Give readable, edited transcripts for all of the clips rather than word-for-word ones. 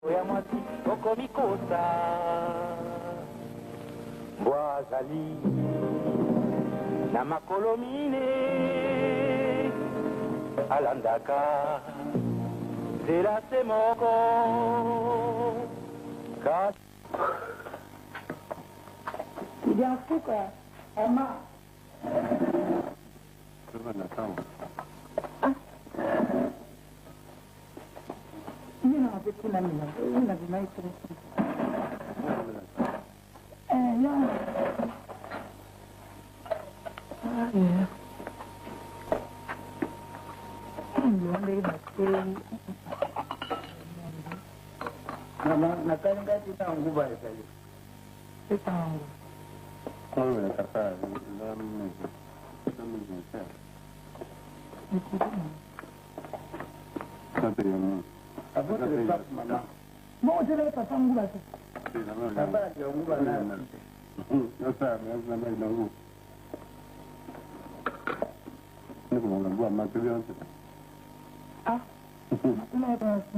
Oyamati okomikosa Boazali na makolo mine alandaka zela se moko ka Idiafuka ama Mina abekula mina una bimaitro ya ya Ndonde bakeli Mama nakanga tina nguba ekali Etango Come la casa la musica A voce del papà, mamma. Ma ce l'hai fatto un guato? Sì, la mia. Papà, che un guato. Lo sai, la mia non è come una buona materiale. Ah, ma come è fatto?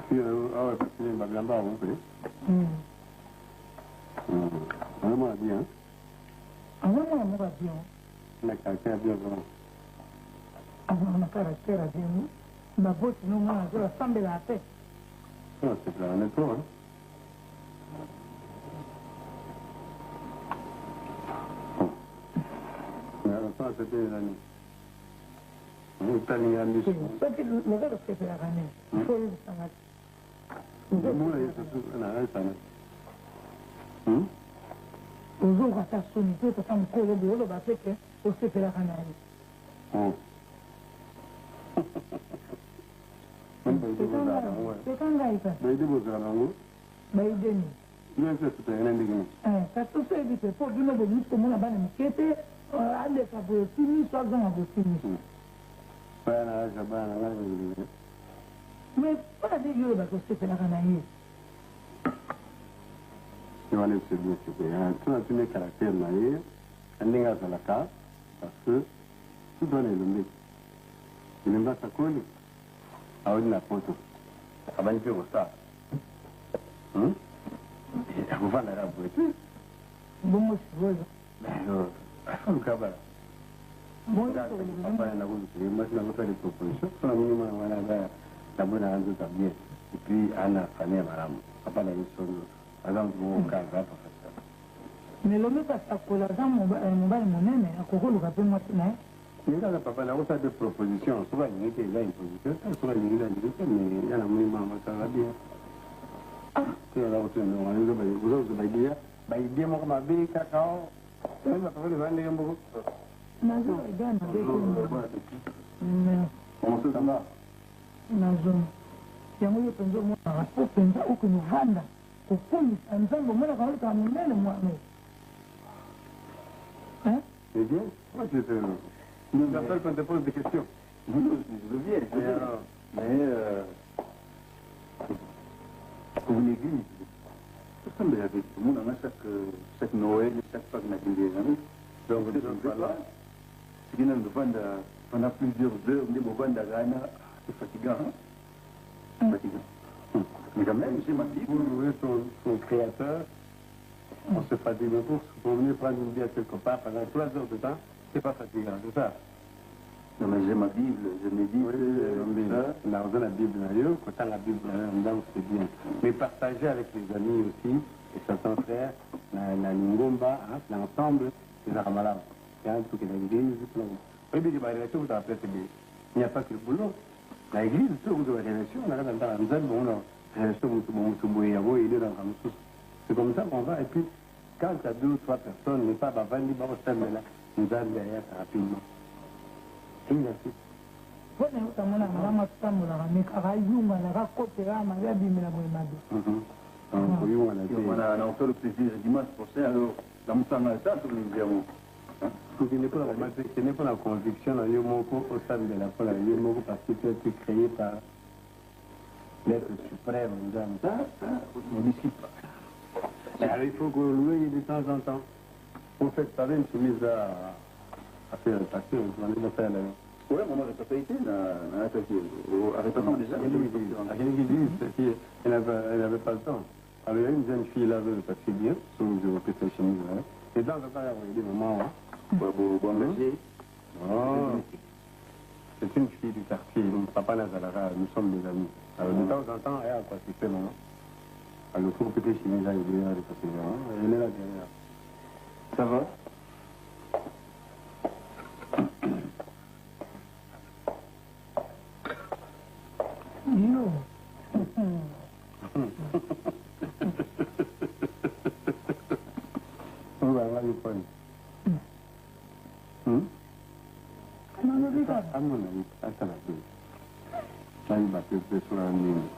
Io ho fatto un bagando un po'. Non è bien. Allora non va più. La cacca è più buona. Allora una carattere di una voce non ha la stampa da te. Non si trova nel tuo. Non so se te la non sta negando. Sì, perché lo vedo che per la canne. Fuori di stamattina. Non è su una altra. Uzo gata soni to to tam ko lo lo ba se ke o se per la canne. Bayi bu zarangu. Bayi deni. Io se sto tenendo di Questo servizio poi di nuovo visto una bana mi chiede alle capotini so zona botini. bana, Ma ora di io da questo per la canne. io volevo dire che tu hai carattere ma io andinga alla casa perché tu doni l'umbi. Il basta quello. A ogni una foto. Avanti che sta. Aku fana rabu itu. Bomo sigoyo. Yo, aku kabar. Bomo Apa yang aku beri, masih aku tadi proposisi. Kalau minimum mana ada, namun ada tabir. Itu anak fana maram. Apa lagi soal, agam semua kan apa saja. Nell'uomo sta con la dama mobile monene, a quello che abbiamo fatto. Ini kan apa nak usah ada proposisi, sebab ini dia lain proposisi, sebab ini lain juga ni, yang minimum masalah dia. Kalau aku tu orang itu baik, udah baik dia mau kemana kakao, saya tak tahu di mana yang buku. Nazo gana beku. Maksud apa? Nazo. Yang itu penjuru mana? Aku penjuru aku ni Vanda. Aku ni anjang mana kalau kamu mana mana? Jadi, apa itu? Nous appelle quand tu poses des questions. Je viens. Mais pour l'église, ça semble avec tout le monde, chaque Noël, chaque fois qu'on a des amis. Donc, on ne pas là. Ce qui nous demande pendant plusieurs heures, on dit bon, c'est fatigant. Fatigant. Mais quand même, j'ai ma vie. Pour louer son créateur, on se fatigue pour venir prendre une bière quelque part pendant 3 heures de temps, c'est pas fatigant, c'est ça. Non, mais j'ai ma Bible, je me dis, dans la Bible, quand la Bible, c'est bien. Mais partager avec les amis aussi, et certains frères, la Lingomba, l'ensemble, c'est un malade. Il y a un truc qui est l'église, oui, mais la relation, vous appelez, il n'y a pas que le boulot. La église, c'est vous avez la relation, on a dans la zone, c'est comme ça qu'on va, et puis, quand il y a 2 ou 3 personnes, n'est pas bavandi, nous allons derrière rapidement. Bwana utamona mama tsamula kameka kayunga na kakopera magabimela mwemado. On a fait le plaisir dimanche prochain, alors la moussanga ça tout le monde. Ce n'est pas la conviction dans le moko au sein de la folie, le moko parce que tu as été créé par l'être suprême, on ne discute pas. Alors il faut que louer de temps en temps. On fait pas une chemise à faire le passé, on va faire Oui, mon responsabilité, arrêtons déjà. Elle n'avait pas le temps. Alors, il y a une jeune fille là, parce que bien, sur une petite chemise là. Et dans le temps, il y a des moments, bon, merci. C'est une fille du quartier, Papa Nazalara, nous sommes des amis. Alors, de temps en temps, elle a participé, non? Alors, pour petite chemise là, il est là, elle est là derrière. Ça va? Yo. Where are you from? Non, non, non. I'm going to eat. I cannot do it. I'm back to this one.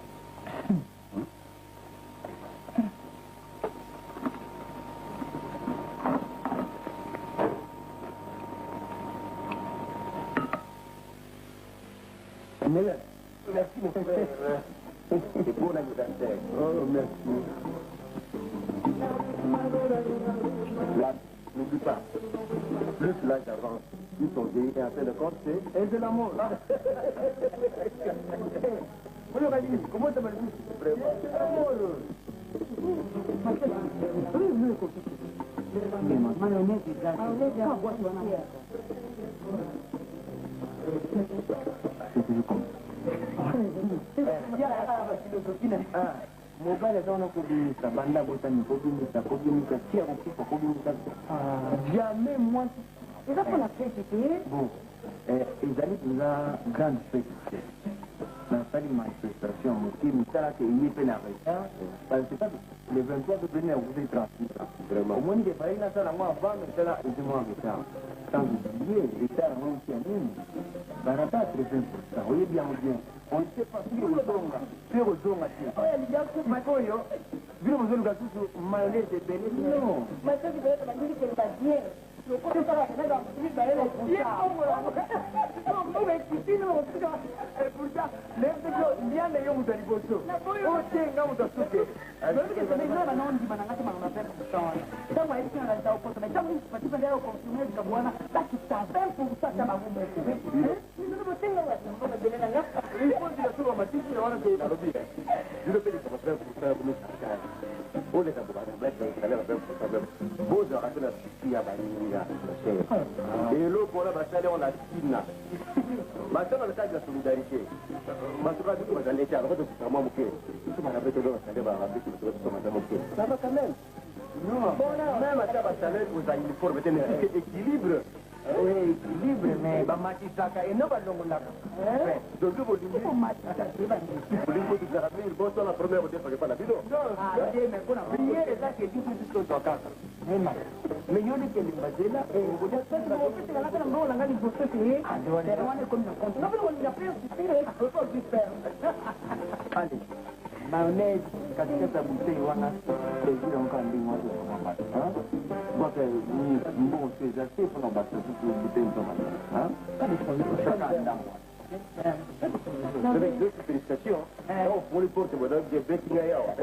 Merci, mon frère. C'est bon anniversaire. Oh, merci. Là, n'oublie pas. Plus l'âge avance, plus ton vieillir et en fin de compte, c'est de l'amour. Bonjour, Ali. Comment ça va, lui? Vraiment. C'est l'amour. Mayonnaise, mobile eza wana kobimisa banda botani kobimisa tia kokifa kobimisa jamais moi eza mpona fete te bon ezali mpenza grande fete nasali manifestation moke misalaka eye mpe na retard parce que le 23 février nakuti transmis omoni ke fayi nasala yango avant misala ezemo en retard sans oublier retard yango moki ya nini barata 80%. Oyebi yango bien on ne sait pas si ozonga mpe ozonga te oyo alijakupa oyo bino bozoluka susu mayonnaise ebele non lianda yo moto ya liboso otenga moto asuke iponzilasuka matisi na wana alobi bilopelisa bozwaka mpe na suki ya baninga eloko wana basali yango na tina basala na kati ya solidarité basuka biso bazali ete aloko tokusama moke biso banabetelo basale babeti basomata moke ça va quand même non même ata basale koza uniforme te nesike équilibre oui équilibre mais bamatisaka eno balongolaka donke bolingi kotuzaka mingi bosala première odefaka epa na bino priere ezaka ejuku biso ozwa kaka mais yo likelimba zela allez mayonnaise katikati ya bouteille wana ezila nka ndenge wana boka mbongo so eza te mpona bato susu bouteille nzoma avec deux félicitations pour les portes madame de Bekinga yawa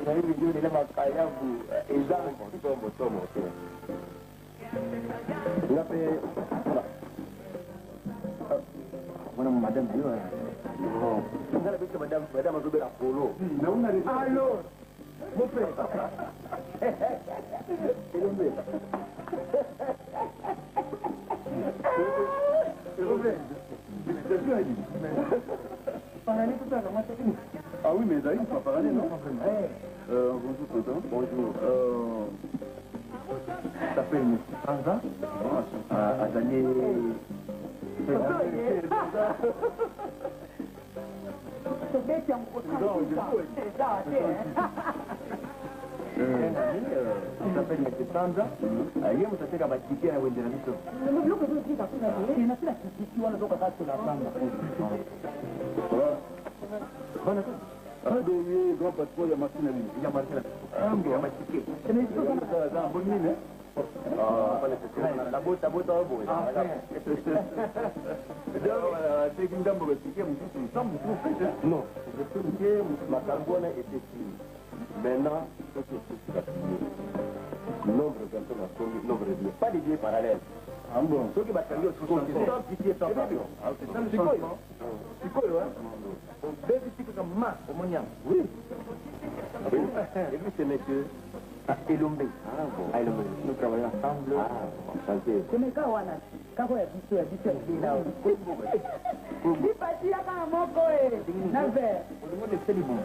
nayebi yo lelo makayabu eza motomo te nga mpe mwana madame yo ngala bete madame azobela polo alors mon frère elombe Parallèle tout à l'heure, moi c'est fini. Ah oui, mais d'ailleurs, pas parallèle, non? Bonjour, tonton. Bonjour. Ça fait une Franza à Daniel. C'est bien qu'il y a un ça s'appelle M. Franza. Il y a un petit peu de ticket à Wendela. Grand patron, il y a Martin Ami. Il y a Martin Ami. Il y a Martin Ami. C'est une bonne mine, la botte, c'est une dame qui non, je peux dire que ma carbone était fine. Maintenant, c'est l'œuvre de Dieu. Pas des billets parallèles. Ah bon? Ceux qui battent le sans pitié, sans pardon. C'est ça le changement? C'est quoi, hein? Deux petits comme ma, au Moniam. Oui. Et puis c'est monsieur Elombe. Ah bon. Elombe. Nous travaillons ensemble. Ah, enchanté. C'est mes gars, Wana. Quand on est habitué, là. Il partit là quand mon coé. Navet. Le monde est célibon.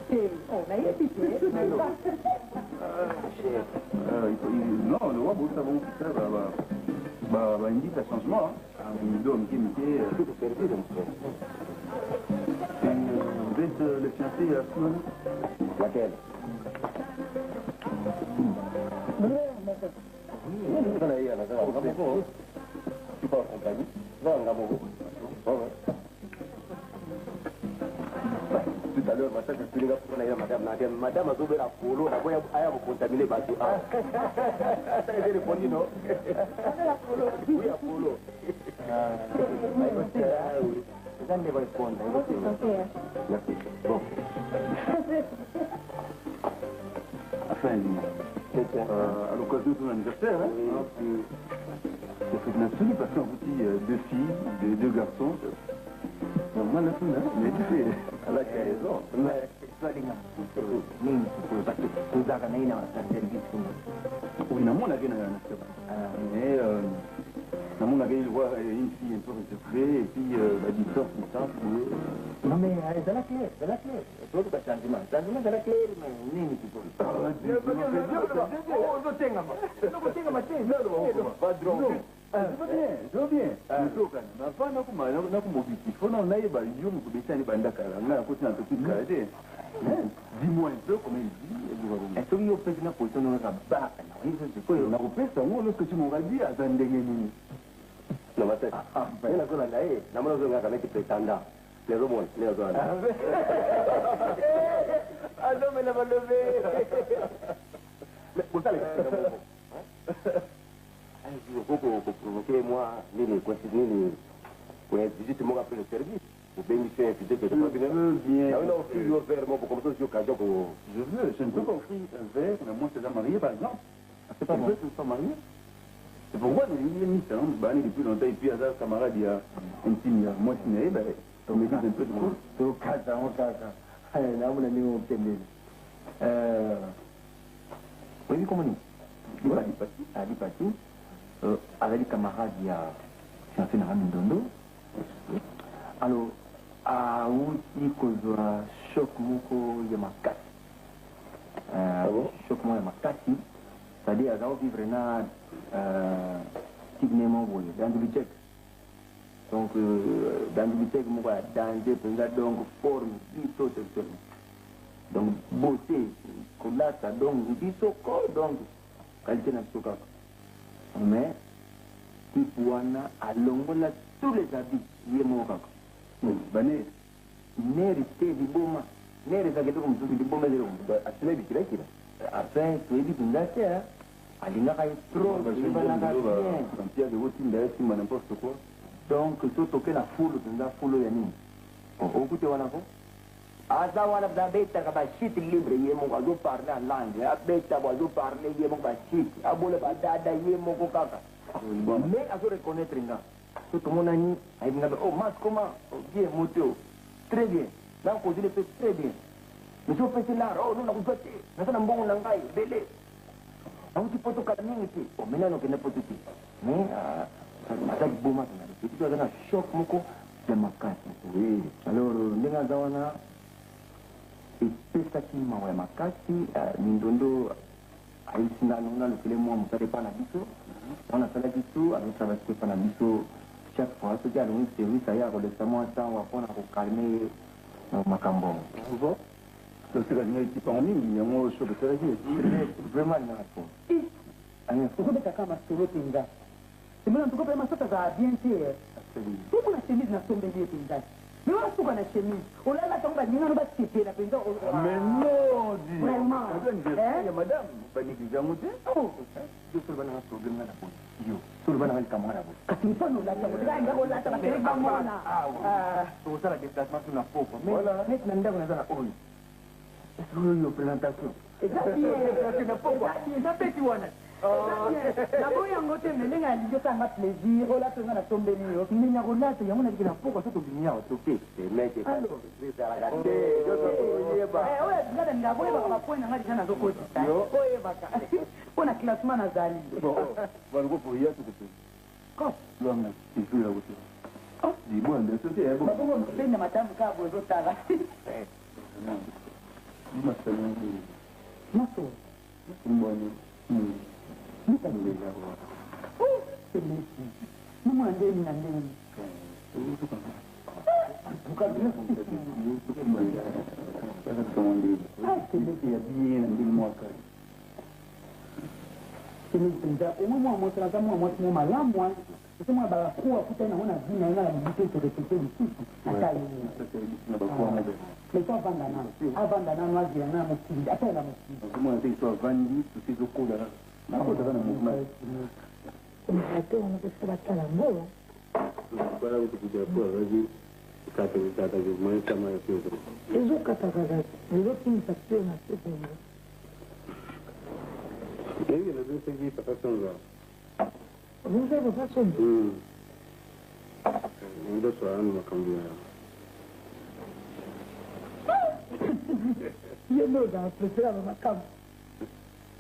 On a habitué. Non, le roi, vous savez, ça indique un changement. Vous êtes le fiancé à ce moment? Laquelle? Tu pars en compagnie? Va en Gamoro. Tout à l'heure, je suis là pour madame a sauvé la polo, la voix a contaminé parce que. Ah, ça a été répondu, non? Oui, la polo. Oui. Vous allez répondre. Merci. Bon. Enfin, à l'occasion de ton anniversaire, c'est absolu parce qu'un petit deux filles, deux garçons. Moi, la fin, mais tu sais, Alors, tu as raison. Mais, toi, les gars, parce que tout ça, on a un service. oui, dans mon avis, mais dans mon avis, il voit une fille un peu secret, et puis du sort, tout ça. Non, mais c'est la clé, c'est la clé. C'est tout le changement. Le changement, c'est la clé, mais ni tu peux. Je viens. Dis-moi un peu comment il dit. Est-ce qu'il y a une position dans la barre? Lorsque tu m'auras dit, non, mais c'est. Il y a un gars, il est prétendant. Les remous, les hommes. Ah non, mais il va lever. Mais pour ça, il faut provoquer moi, les coïncidences, pour visiter mon après le service. Pour bénéficier un fidèle que je peux bien. Il y a un offre vers moi pour commencer l'occasion pour. Je ne peux pas offrir un verre, mais moi, c'est déjà marié, par exemple. C'est pas vrai que je sois marié. C'est pourquoi il y a mis ça, depuis longtemps, et puis, à sa camarade, il y a un petit moi, je suis né, on me dit un peu de moi. C'est au cas, on cas. Là, on a mis au thème. Oui, comment on dit? Avec les camarades, il y a Fiancé Nara Mindondo. Alors, à où il cause choc moko yamakasi. Choc moko yamakasi. C'est-à-dire, à vivre dans Tignement, dans le budget. Donc, dans le budget, moi, danger, donc, forme, biso, sexuellement. Donc, beauté, colata, donc, biso, donc, qualité n'a mais, tu peux à l'ongole tous les habits, il y a mon cac. Bané. Mérité du boma. Mérité du boma, du boma de l'ombre. À ce niveau, tu l'as dit. Après, tu es dit, tu l'as dit, hein. Alina est trop, tu vas la de routine, n'importe quoi. donc, surtout que la foule, tu as foule, Yanni. Au côté, on a quoi? Asa wana beta ka ba shit libre yemo ka zo parler en langue abeta ba zo parler yemo ka shit abole ba dada yemo ko kaka mais à se reconnaître nga tout le monde ani ay nga oh mas comment bien moto très bien là on dit le fait très bien mais je fais là oh non on peut na sana mbongo na ngai bele on ti poto ka mingi oh mena no ke na poto ti mais mata boma na ti to na choc moko de makasi oui alors ndinga zawana epesaki mawa ya makasi mindondo aisina nona lokele mwa mosala epa na biso wana asalaki su azosala epa na biso chaque fois soki alongi service aye akolekisa mwa ntango mpona kokalme makambo toseka ekipa mingi yango soki esalaki vraiment nako okobetaka masolo mpenza semona ntuko mpe masota azala bien te toko na chemise nasombeli ye mpenza mais on a tout la chemise. On a la tombe à l'union, on va se la pension. Mais non, dis. Vraiment. Il y a madame, pas négligemment. Oh, je suis un problème là. Yo, tout le monde a un camarade. Quand tu fais nous la tombe, la tombe, c'est pas moi là. Tout ça, la déplacement sur la pauvre. Mais maintenant, on a la honte. Est-ce que vous avez une présentation? Exactement. Ça fait tu vois. Nabo yango te melenga lijo tanga plaisir. Ola tenga na tombeli yo. Minya kola te yango na kila poko to binya o toke. Meke. Oya ngada ngabo eba kama point ngadi kana zoko ti. Oye baka. Ona classement na zali. Bana ko poya to te. Ko. Longa tisula ko. Oh, di mo ande so te ebo. Babo mbenda matamu ka bozo tala. Masana ni. Maso. Mboni. Nitamlega kwa. Oh, semesi. Mama ndeni na ndeni. Ukabila ya bien en 10 mois. Kimipinda umwe mwa kama mwa malamu sema barakoa kuta naona vina ina ya mbitu to repete usiku hata yeye Na bakwa mobe. kwa avanda nano wazi na mkindi hata na mkindi Kama ndio tu avandi tusizokola. Na kwa tana movement. Mtato unataka kala mbona Kwa hiyo tukija kwa wazi kata mwe kama hiyo. hizo katakaza hizo kimsa sio na sio Hivi na ndio sisi tafasonga. Vous avez pas son Ndio swali makambia. Yo no da prefera ba makam.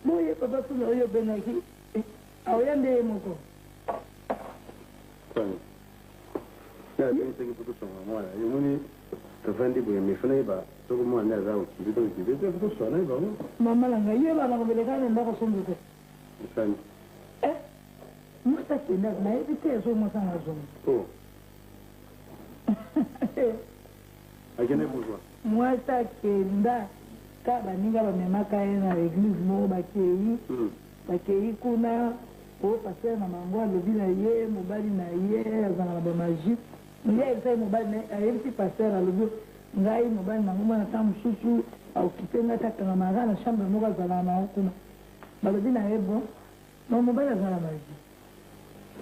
Moye baba tu yo benaki. Awende moko. Kwani. Ya ndio sisi tutusonga mwana. Yumuni tafandi bwe mifuna iba soko mwana zao kibido kibido tutusonga iba. Mama langa yo bana kubelekana ndako sonduke. Sani. Musta kina na hivi tezo msanga zomo. Oh. Akene buzwa. Mwasa kenda kaba ninga bamemaka na église mo bakei kuna o passer na mango alobi na ye mobali na ye azana ba magie ye sai mobali na ayebisi passer alobi ngai mobali na ngoma na tamu susu au kitenga takanga magana chambre moko azala na kuna balobi na yebo no mobali azala magie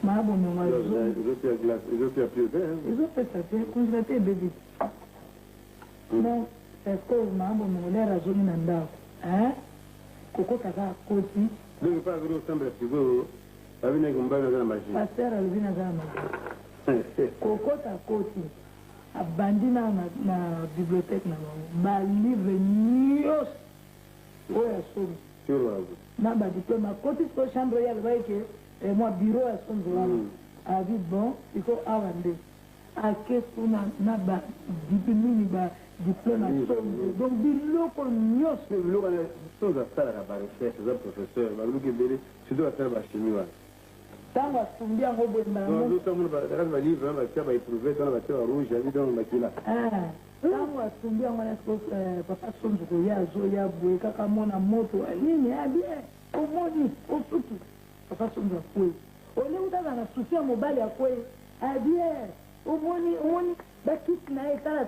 maabo mwa Ils ont plus vert. ils ont fait ça c'est constaté bébé non est-ce que maabo mongolera zoni na ndako kokota ka koti Donc pas gros semble pigo. Abine kumbana na maji. pasteur alobi na zala magie kokota koti abandi na bibliothèque na bango balivre nyonso oyo asomi Sur l'âge. na badiplôme akoti siko chambre ye alobaki ke mwa bureau ya sonzo wana abi bon iko awa nde ake kuna na nini badiplôme ya sonzo donc biloko nyonso Biloko na soza salaka ba recherche za professeur baluki bele sido atala ba chimie wana. ntango asumbi yango boye mbala Non, nous sommes ba livre ba tia ba éprouver dans ba tia rouge abi dans ba kila. ntango asumbi yango wana siko papa sonzo koya azoya boye kaka mona moto nini abie omoni osuki papa sonzo akwei ole utaza na susi ya mobali akwei abie omoni bakisi na ye tala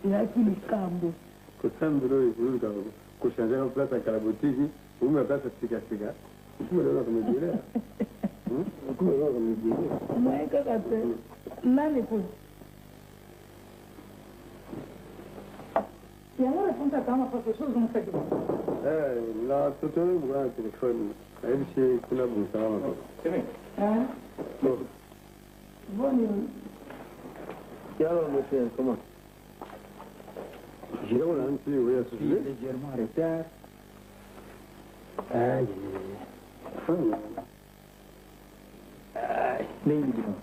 eyaki likambo Kosambiro ikuluka kushanja kwa place ya karabotiki, ume place sika sika. Kumelewa kama jile. Kumelewa kama jile. mwaye kaka te nani kwe yango refonta kama professeur zomosaki La toto bwana telefoni. Aishi kuna bumsalama kwa. boni Alors, monsieur, comment? Je vais voir un petit oui à ce Je suis sujet. légèrement en retard. Nini dino?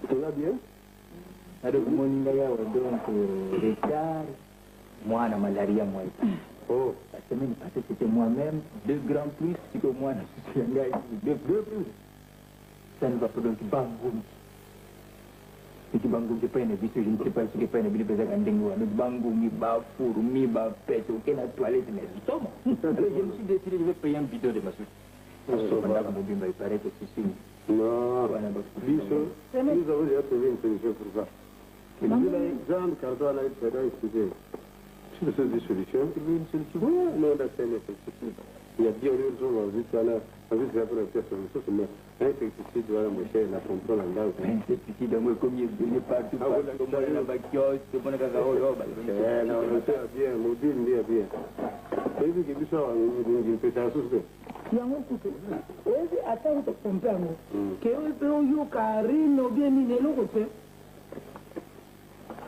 Tout va bien? Alors, moninga yawa donc retard. Moi, na malaria moi. Oh, La semaine passée, c'était moi-même, 2 grands plus, que moi, je suis engagé, 2 plus. Ça ne va pas donc bangoum. Si bangoum, je peine, je ne sais pas si je peine, je ne sais pas si bangoum, mi ba four, mi ba pète, aucun toilette, mais justement. Alors, je me suis décidé, je vais payer un bidon de ma soute. Il paraît que c'est fini. non. Biso, nous avons déjà trouvé une solution pour ça. Jean Cardo a expliqué. C'est des solutions. Oui, non, c'est une pesticide. Il y a bien des choses en vue, c'est la première solution, mais un pesticide, voilà, mon cher, la contrôle en gaz. Un pesticide, moi, comme il est partout, comme on est la bacchiote, comme on est cacao, non, c'est bien, mobile, bien. C'est vu que tu sors une pétasse. yango kutu oyebi ata utopompe yango ke oyo mpe oyoka rino bien nini eloko te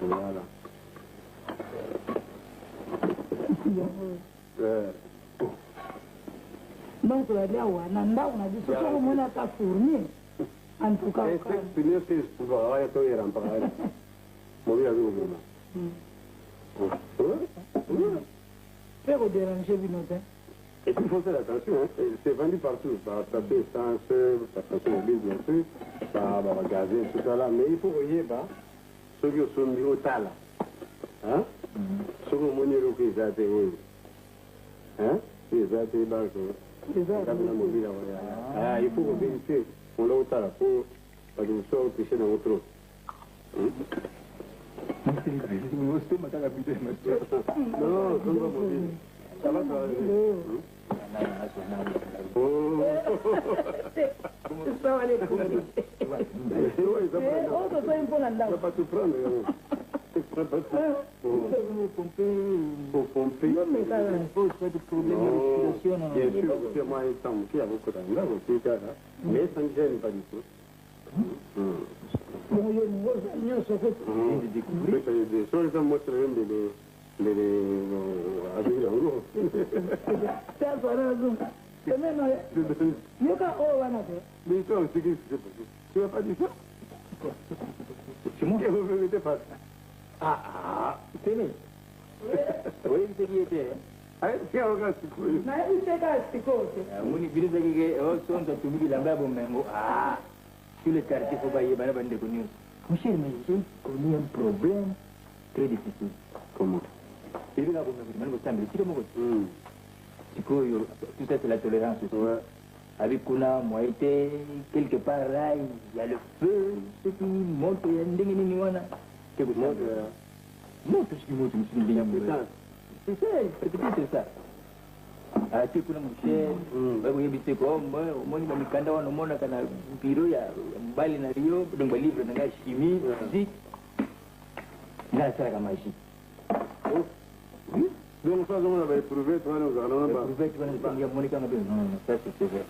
Voilà. donc tozali awa na ndako na biso soko omoni ata fourni en tout cas mpe kodérange bino te. Et puis il faut faire attention, hein. C'est vendu partout, par station essence, par station mobile bien sûr, par magasin, tout ça là. Mais il faut voyer ceux qui sont mis au tal. Hein? Ceux qui ont mis au qui ont été. Hein? Ils ont été mobile. Ah, il faut vérifier. On l'a au tal pour que nous soyons pêchés dans notre eau. Non, comme ça, mobile. Ça va travailler. sawa le kutu oto toi mpona ndako pas tout prendre. Pour pomper. non mais ça pose pas de problème de respiration. Bien sûr, c'est moi un temps qui a beaucoup d'endroits, mais ça ne gêne pas du tout. moyo nyonso Sur les hommes, moi, c'est avec la roue. sasa razo semena yoka o wana te Mais toi, c'est qui c'est possible. Tu n'as pas dit ça? C'est moi qui vous mettez pas. Ah, c'est lui. Oui, c'est qui était. Ah, c'est un gars, c'est cool. nayebi teka sikote Muni birisa kike sonza tumiki lamba bomengo. Ah, sur le quartier faut pas y bana bande connu. Mon cher, mais j'ai connu un problème très difficile. Comment? Il est là pour me dire, c'est comme tout ça, c'est la tolérance aussi. Ouais. Avec Kuna, moi, été quelque part là, il y a le feu, ce qui monte, il y a un dingue, il y a un quelque chose. Monte, ce qui monte, je me suis dit, c'est ça. Ah, tu connais mon cher, vous avez dit comme moi, moi, je me suis dit, on a un bureau, il y a un bal in Rio, donc un livre, il y a chimie, physique, il y a la magie. Donc ça, on avait prouvé, toi, nous allons pas. Prouvé, tu vas nous dire, Monica, non, ça c'est vrai.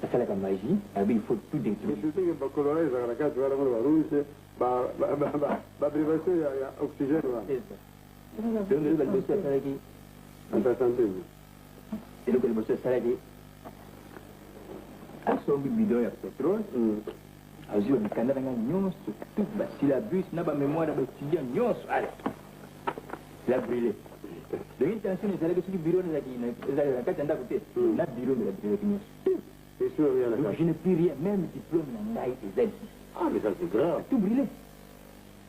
Ça c'est la magie, il faut tout détruire. Mais je sais que le coloré, la carte, tu vas avoir rouge, la privation, il y a oxygène. C'est ça. Donc, le monsieur Saraki. En ta santé. Et donc, le monsieur Saraki. À son bidon, il y a pétrole. À jour, le Canada, il y a tout. Si la bus n'a pas mémoire, il y a un allez. Il a brûlé. L'intention est que si le bureau est là, quand on a voté, le bureau est là. C'est sûr, il y a la carte. Je n'ai plus rien, même diplôme, n'a pas été Z. Ah, mais ça, c'est grave. Tout brûlé.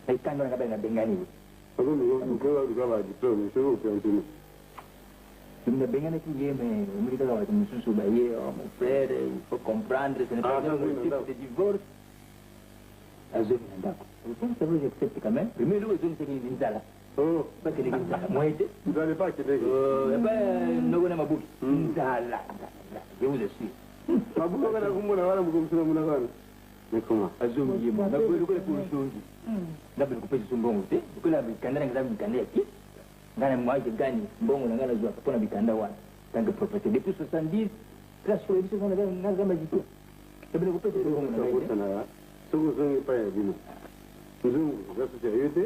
Et quand on a bien Bengani. Avant, nous avons un diplôme, mais c'est vous qui avez tenu. Nous avons bien étudié, mais nous avons dit que mon frère, il faut comprendre, ce n'est pas un motif de divorce. La zone est d'accord. C'est vrai, j'accepte quand même. Mais nous, zone, c'est qu'il y a là. Oh, pas que les gars, moi, vous n'allez pas quitter. Nous avons ma boucle. Je vous le suis. Ma boucle, on a un peu mais comment? Azumi, il y a un peu de choses. D'abord, vous pouvez bon côté. Vous pouvez Canada, vous avez Canada qui gagne moi, je gagne. Bon, on a la joie pour la Canada. Tant que propriétaire. Depuis 70, grâce à l'émission, on a un magique. Vous pouvez faire bon. Ce que vous n'avez pas dit. Nous avons la sérieuxité.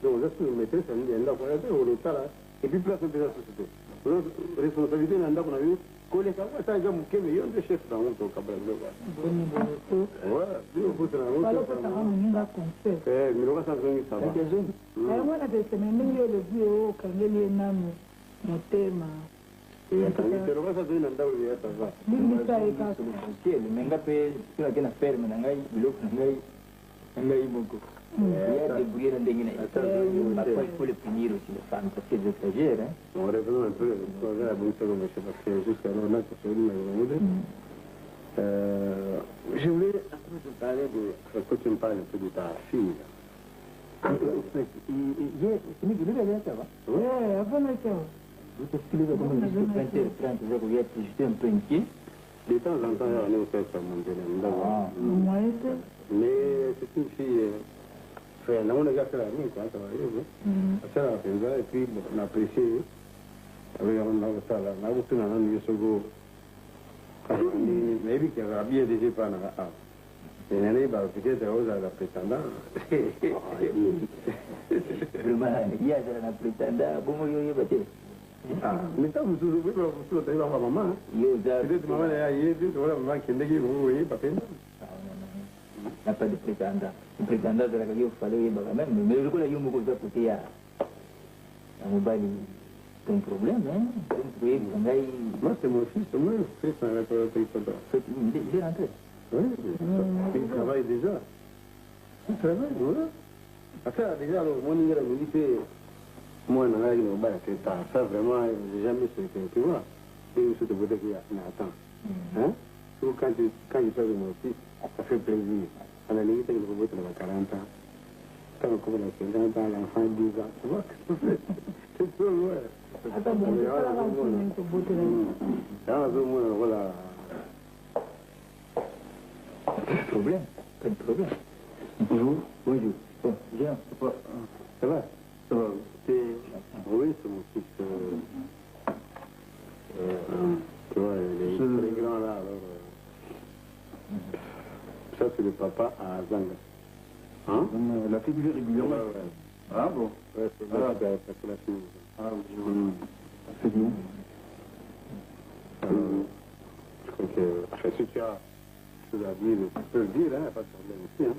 Donc, là, si vous mettez, ça me dit, on le temps là. Et puis, place de la société. Responsabilité, on a vu. Quand les gens sont il y a des chefs dans le cabaret. Ouais, si vous faites la route, mais on va s'en donner ça. wana teseme ndenge olobi o okangeli ye nanu motema limisa ye kaka menga mpe tunake na ferme na ngai biloko na ngai moko débrouiller na ndenge na parfois il faut le punir aussi les femmes parce qu'elles exagèrent. On revenons un peu à la bonne seconde, parce que jusqu'à là, on a je voulais un peu te parler de... Quand tu me parles un peu de ta fille, Avant la cave. Vous expliquez comment je suis prêt à vous être juste un peu inquiet. De temps en temps, on est au fait sur mon délai. Ah, moi, mais c'est une fille. Frère, on a gardé la nuit, quoi, ça va arriver. Ça va faire, et puis on a apprécié. Avec on a ça là, on a beaucoup de gens qui sont mais oui, qui a bien déjà pas dans la. Et l'année, peut-être, on a la prétendant. Vraiment, il y a un prétendant, bon, il y a peut-être. Ah, mais ça, vous souvenez, vous avez ma maman. Peut-être maman, il y a des maman qui n'est vous voyez, pas peine. N'a pas de prétendant. Le prétendant de la gueule, il fallait même. Mais je crois qu'il y a un peu de côté à mobile. C'est un problème, hein. Moi, c'est mon fils, c'est moi, c'est un réparateur. Il est rentré. Oui, il travaille déjà. Il travaille, voilà. Après, déjà, mon niveau de lycée, moi, je n'ai pas été tard. Ça, vraiment, je n'ai jamais su que tu vois. Et je suis de vous dire qu'il y a un temps. Hein? Quand je parle de mon fils, ça fait plaisir. À la limite, il faut être à 40 ans. Quand on commence à 50 ans, l'enfant a 10 ans. Tu vois, c'est trop loin. Attends, bon, c'est pas la rencontre pour beauté. Voilà. Pas de problème, pas de problème. Bonjour. Bonjour. Bon, viens. Ça va? Ça va. Oui, c'est mon fils. Tu vois, il est très grand là, alors. Ça, c'est le papa à Zanga. Hein? La fille vit régulièrement. Ah bon? Ouais, c'est la fille. Ah oui, c'est bien. Je crois que, enfin, si tu as chose à dire, tu peux le dire, hein, pas de problème ici, hein.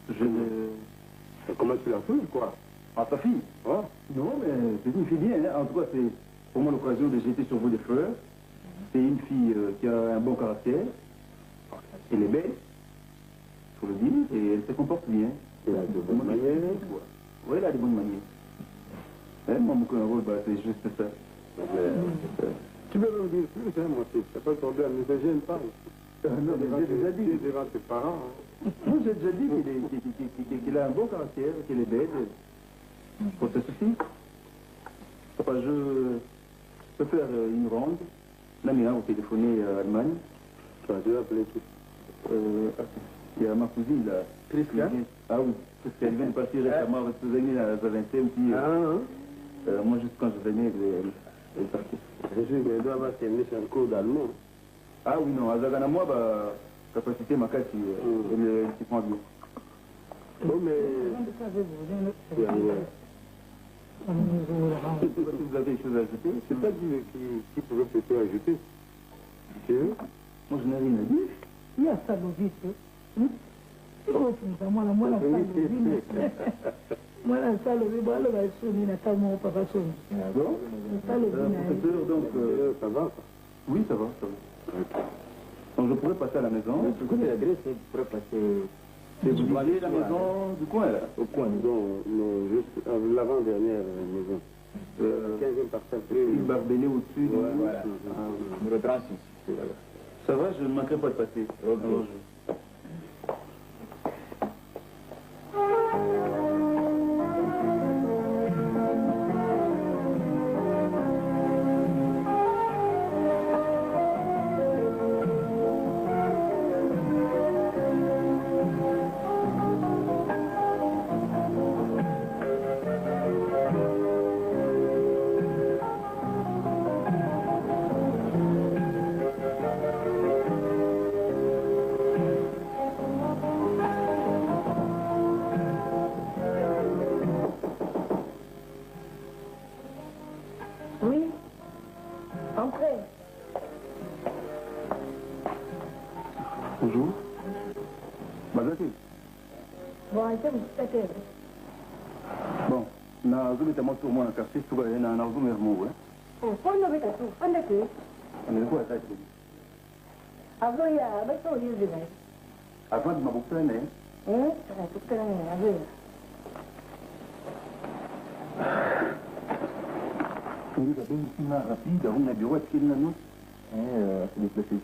Je ne... Comment tu l'as fait, quoi? Ah, ta fille? Ouais. Non, mais c'est une fille bien, hein. En tout cas, c'est pour moi l'occasion de jeter sur vous des fleurs. C'est une fille qui a un bon caractère. Elle est belle, il faut le dire, et elle se comporte bien. Elle a de bonnes manières. Oui, elle a de bonnes manières. Hein, moi, mon rôle, c'est juste ça. Tu peux me dire plus, hein, mon fils, c'est pas le problème, ne te gêne pas. Non, mais j'ai déjà dit. Devant tes parents. Moi, j'ai déjà dit qu'il a un bon caractère, qu'elle est belle. Pour ce souci. Papa, je peux faire une ronde. Là, maintenant, vous téléphonez à Allemagne. Tu vas appeler qui? Il y a ma cousine, là. Prisca? Ah oui, parce qu'elle vient de partir récemment avec ses amis à la 20e. Moi, juste quand je venais, elle est partie. Je suis qu'elle doit avoir terminé son cours d'allemand. Ah oui, non, à Zagana, moi, capacité, ma casse, elle s'y prend bien. Bon, mais... Si vous avez des choses à ajouter, C'est pas Dieu qui pourrait peut-être ajouter. Tu veux? moi, je n'ai rien à dire. Il y a ça, le vice. Moi, la salle, le vice. Moi, la salle, le vice, le vice, la salle, mon papa, son. Bon, professeur, donc... Ça va, ça? Oui, ça va, ça va. Donc, je pourrais passer à la maison. Du côté de la Grèce, tu pourrais passer... Vous allez à la maison du coin, là? Au coin. Non, juste l'avant-dernière maison. 15e parcelle. Une barbelée au-dessus. Voilà. Numéro 36. Ça va, je ne manquerai pas de passer. Ok. Alors, Oui. Entrez. bonjour. Madame. Bon, arrêtez, vous êtes Bon, na zumi ta moto mwana kasi tuba na zumi hermo, hein. Oh, quando avete tu? Quando è che? On est quoi ça? A voi, avete un io di me. Avant de m'aboutir, né? Tutte le mie, a voi. On va bien ici, rapide, on a bureau, est-ce qu'il y a nous? C'est déplacé.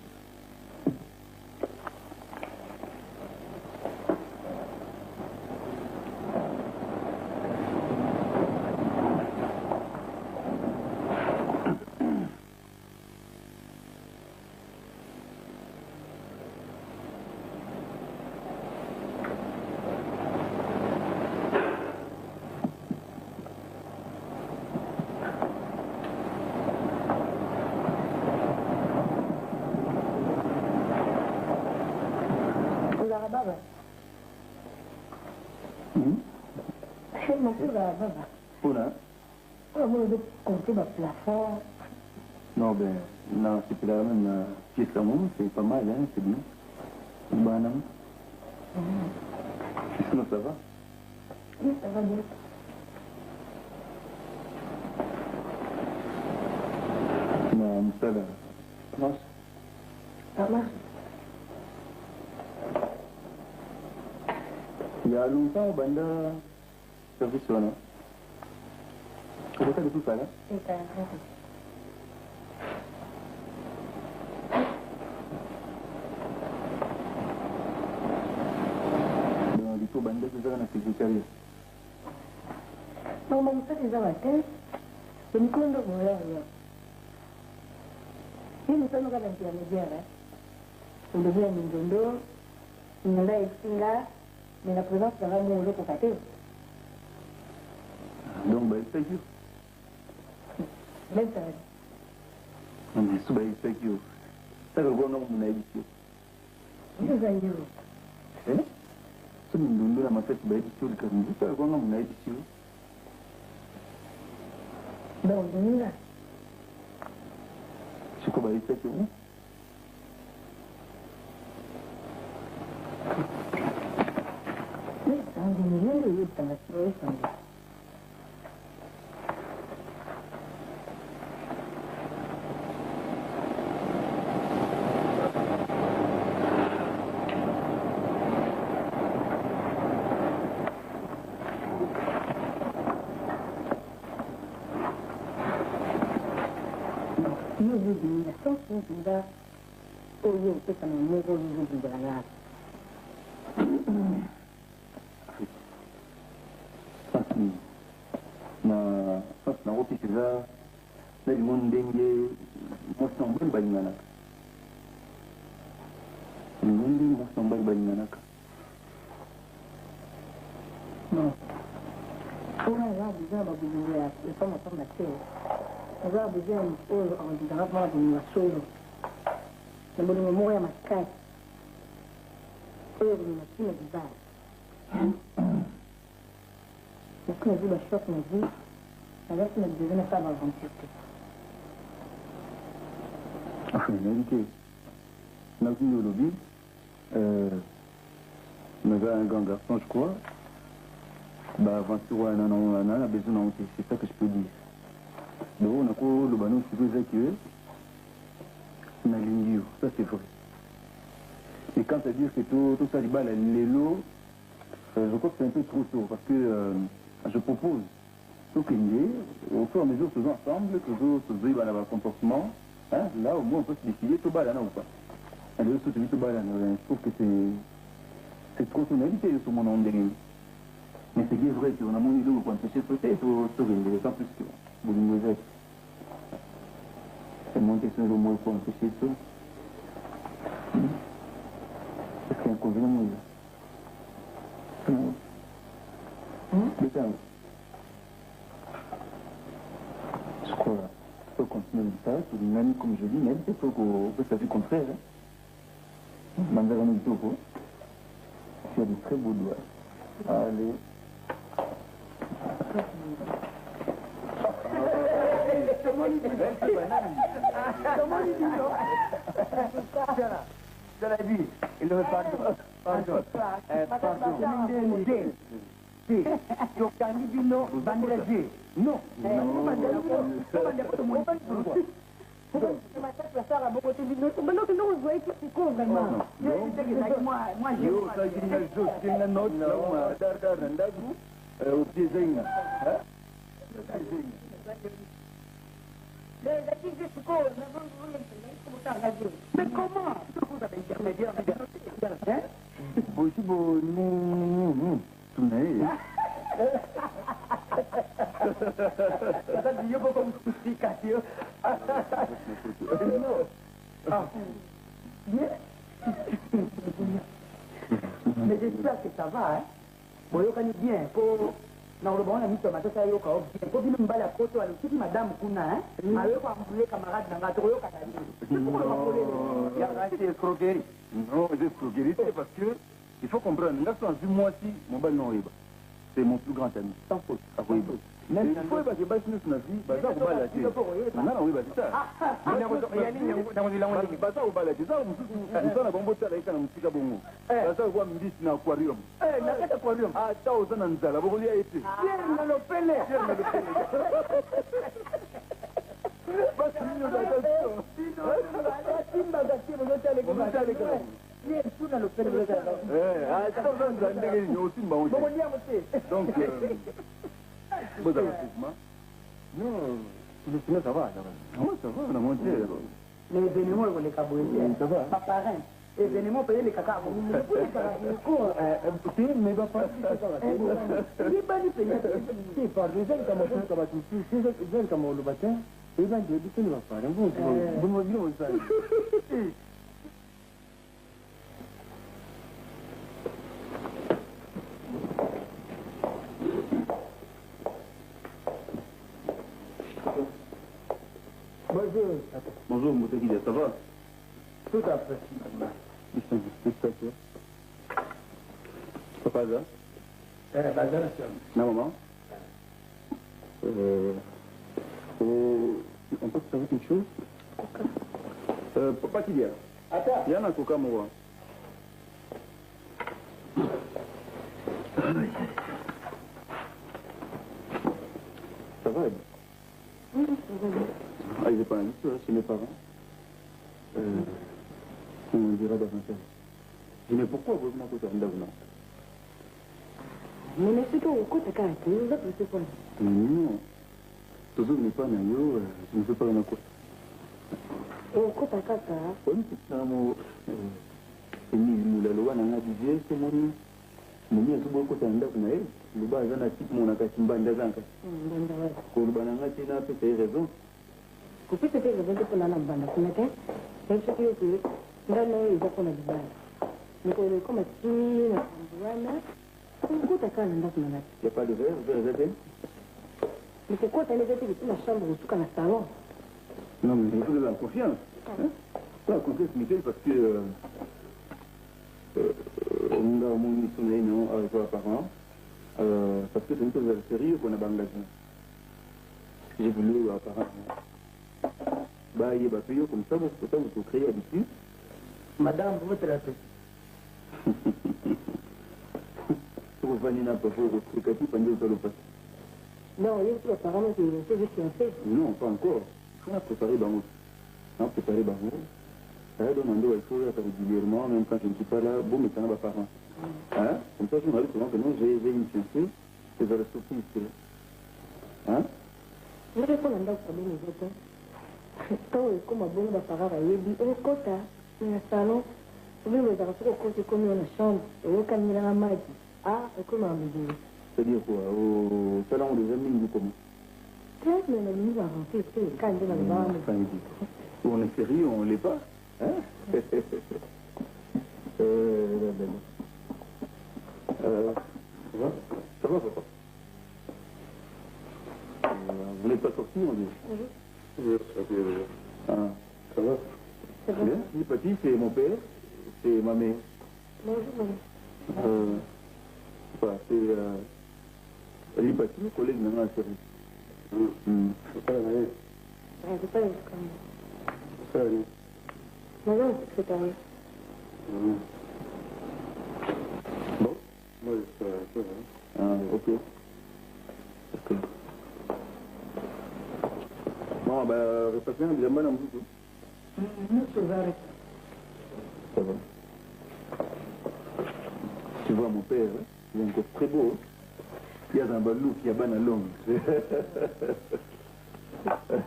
Non, ben, non, c'est là même, c'est pas mal, hein, c'est bien. Banam. Sinon, ça va? Oui, ça va bien. Non, ça là. Non, Ça marche. il y a longtemps, Banda, service là, non? Comment ça de tout ça là? C'est ça. Donc, du tout, Banda, c'est ça dans la secrétaire. Non, mais ça, c'est ça, ma tête. Je me compte de mon là. Si nous sommes dans l'intermédiaire, on devient un mindondo, on a extinga, mais la présence de la main pour pâter. Donc, ben, c'est sûr. Même ça. Non, mais c'est sûr. Ça, le gros nom, on a dit. Nous allons. Eh? C'est une lunde, la mafette, ben, c'est le cas. Ça, le gros nom, on a dit. Donc, nous là. C'est quoi, ben, c'est sûr? Oui, ça, on dit, nous, nous, ça va se faire. Na ofisi za na limon denge moston bal balingana ndi moston bal balingana ka non on a besoin de bouger et pas ma femme on a besoin de rappeler de solo le monde mourir ma caille et le machine de base parce que vu le choc me dit alors que nous devons faire l'aventure. Enfin, vérité. On a vu au lobby, on avait un grand garçon, je crois. Bah, aventure, on a besoin d'un c'est ça que je peux dire. Donc, on a quoi, le banon, c'est plus que on a l'ingénieur, ça c'est vrai. Et quand ça dire que tout ça, les balles, les lots, je crois que c'est un peu trop tôt parce que je propose. Au fur et à mesure, faisons ensemble, toujours dans le comportement. Hein, là, au moins, on peut se décider tout bas là, non ou pas? Alors, tout bas là, je trouve que c'est trop tonalité sur mon nom de ligne. Mais c'est bien vrai qu'on a mon idée pour empêcher peut-être au sourire, sans plus que vous nous êtes. C'est mon question de moi pour empêcher ça. Est-ce qu'il y a un inconvénient? Non. Je crois qu'il faut continuer comme ça, pour une amie comme je dis, mais il faut qu'on fasse la vie contraire. Mandaron du Togo, tu as de très beaux doigts. Allez. Je l'ai dit, il veut pardon. Si, yo kandi bino bandira je. Non. Mais comment? Yo poco justificación. No. Bien. Mais j'espère que ça va, hein. Bon, yo kani bien. Pour na le bon ami tomate ça yo ka bien. Pour bien mbala koto alors si madame kuna, hein. Ayo ko ambulé camarade na ngato yo kata. Il y a des escroqueries. Non, des escroqueries, c'est parce que il faut comprendre. Là, c'est un mois-ci, mon bal non est bas. c'est mon plus grand ami. Sans faute. Ah oui. Même il faut que je baisse notre vie, bah ça, on va la dire. Non, oui, bah c'est ça. Bah ça, on va la dire. Ça, on va bombo tala ika na musika bongo. Bah ça, on va me dire na aquarium. Eh, na kata aquarium. Ah, ça, on s'en anzala. Vous voulez été. Pierre na le pele. Pierre na le pele. Bah, c'est une adaptation. Simba gati, vous êtes allé comme ça. Donc, vous avez non, sinon ça va. Oui, ça va, on a monté. Les événements, on les cabouilles. Ça va. Pas pareil. Les événements, payer les caca. Mais va pas. Il va lui payer. Si, par des ailes comme le matin, et bien, je dis que nous va faire. Vous me dites, ça. Bonjour. Bonjour, Moutekide, ça va? Tout à fait. Papa, là? Bazar, Non, maman? On peut savoir quelque chose? Papa, qui vient? attends. Il y en a un coca, moi. Ça va, Oui, ça va bien. Ah, il n'est pas invité chez mes parents. On dira davantage. Je dis, mais pourquoi vous venez à côté de là? Mais c'est tout, écoute, quand tu es là, c'est quoi? Non. Toujours n'est pas naïo, je ne sais pas en quoi. Écoute, à Kata. Oui, c'est ça, moi. La loi n'a pas dit, c'est mon nom. Mon nom, c'est beaucoup de le bas, j'en ai type mon akatimba d'azanka. Pour le banana, tu n'as pas raison. Pour que tu aies raison pour la bande, tu n'as qu'un. C'est ce que tu veux. Dans le Japon, on a du mal. Mais comme tu es écoute, à quand on a du mal. Il n'y a pas de verre, Mais c'est quoi, tu as les vêtements de la chambre ou tout dans le salon? non, mais il faut de la confiance. La confiance, Michel, parce que. On a mon mission avec vos parents. Parce que c'est une chose sérieuse qu'on a bangagé. J'ai voulu apparemment. Bah, il y a des pays comme ça, vous vous créez habitude. Madame, vous êtes là. Vous venez n'a pas fait votre truc pendant le passé. Non, il y a apparemment que c'est juste un fait. Non, pas encore. On a préparé Bango. On a préparé Bango. Ça a demandé à faire régulièrement, même quand je ne suis pas là, bon, mais ça n'a pas parent. Hein? Comme ça, je me dis souvent que non, j'ai une fiancée, et je reste surprise. Hein? Je vais prendre un dog pour les autres. Quand on a bon d'appareil, il dit, on compte, dans le salon, vous voulez me dire, on comme dans la chambre, et on camine dans la magie. Ah, et comment on me dit? C'est-à-dire quoi? Au salon des amis, nous comment? Qu'est-ce que nous avons fait? Quand on a le bar, on est sérieux, on ne l'est pas. Hein? Ça va, papa? Vous n'êtes pas sorti, on dit? Oui. Ah, ça va? C'est bon. Bien. Le petit, c'est mon père, c'est ma mère. Bonjour, maman. C'est l'hypatie, le collègue de la série. C'est pas la même. C'est pas comme Ça allait. Maman, c'est pareil. Bon? Moi, ça va. Ah, ok. Ok. Bon, ben, repassez un bien mal en boucle. Monsieur Varek. Ça va. Tu vois mon père, hein? Il est encore très beau. Hein? Il y a un balou qui a ban à longue.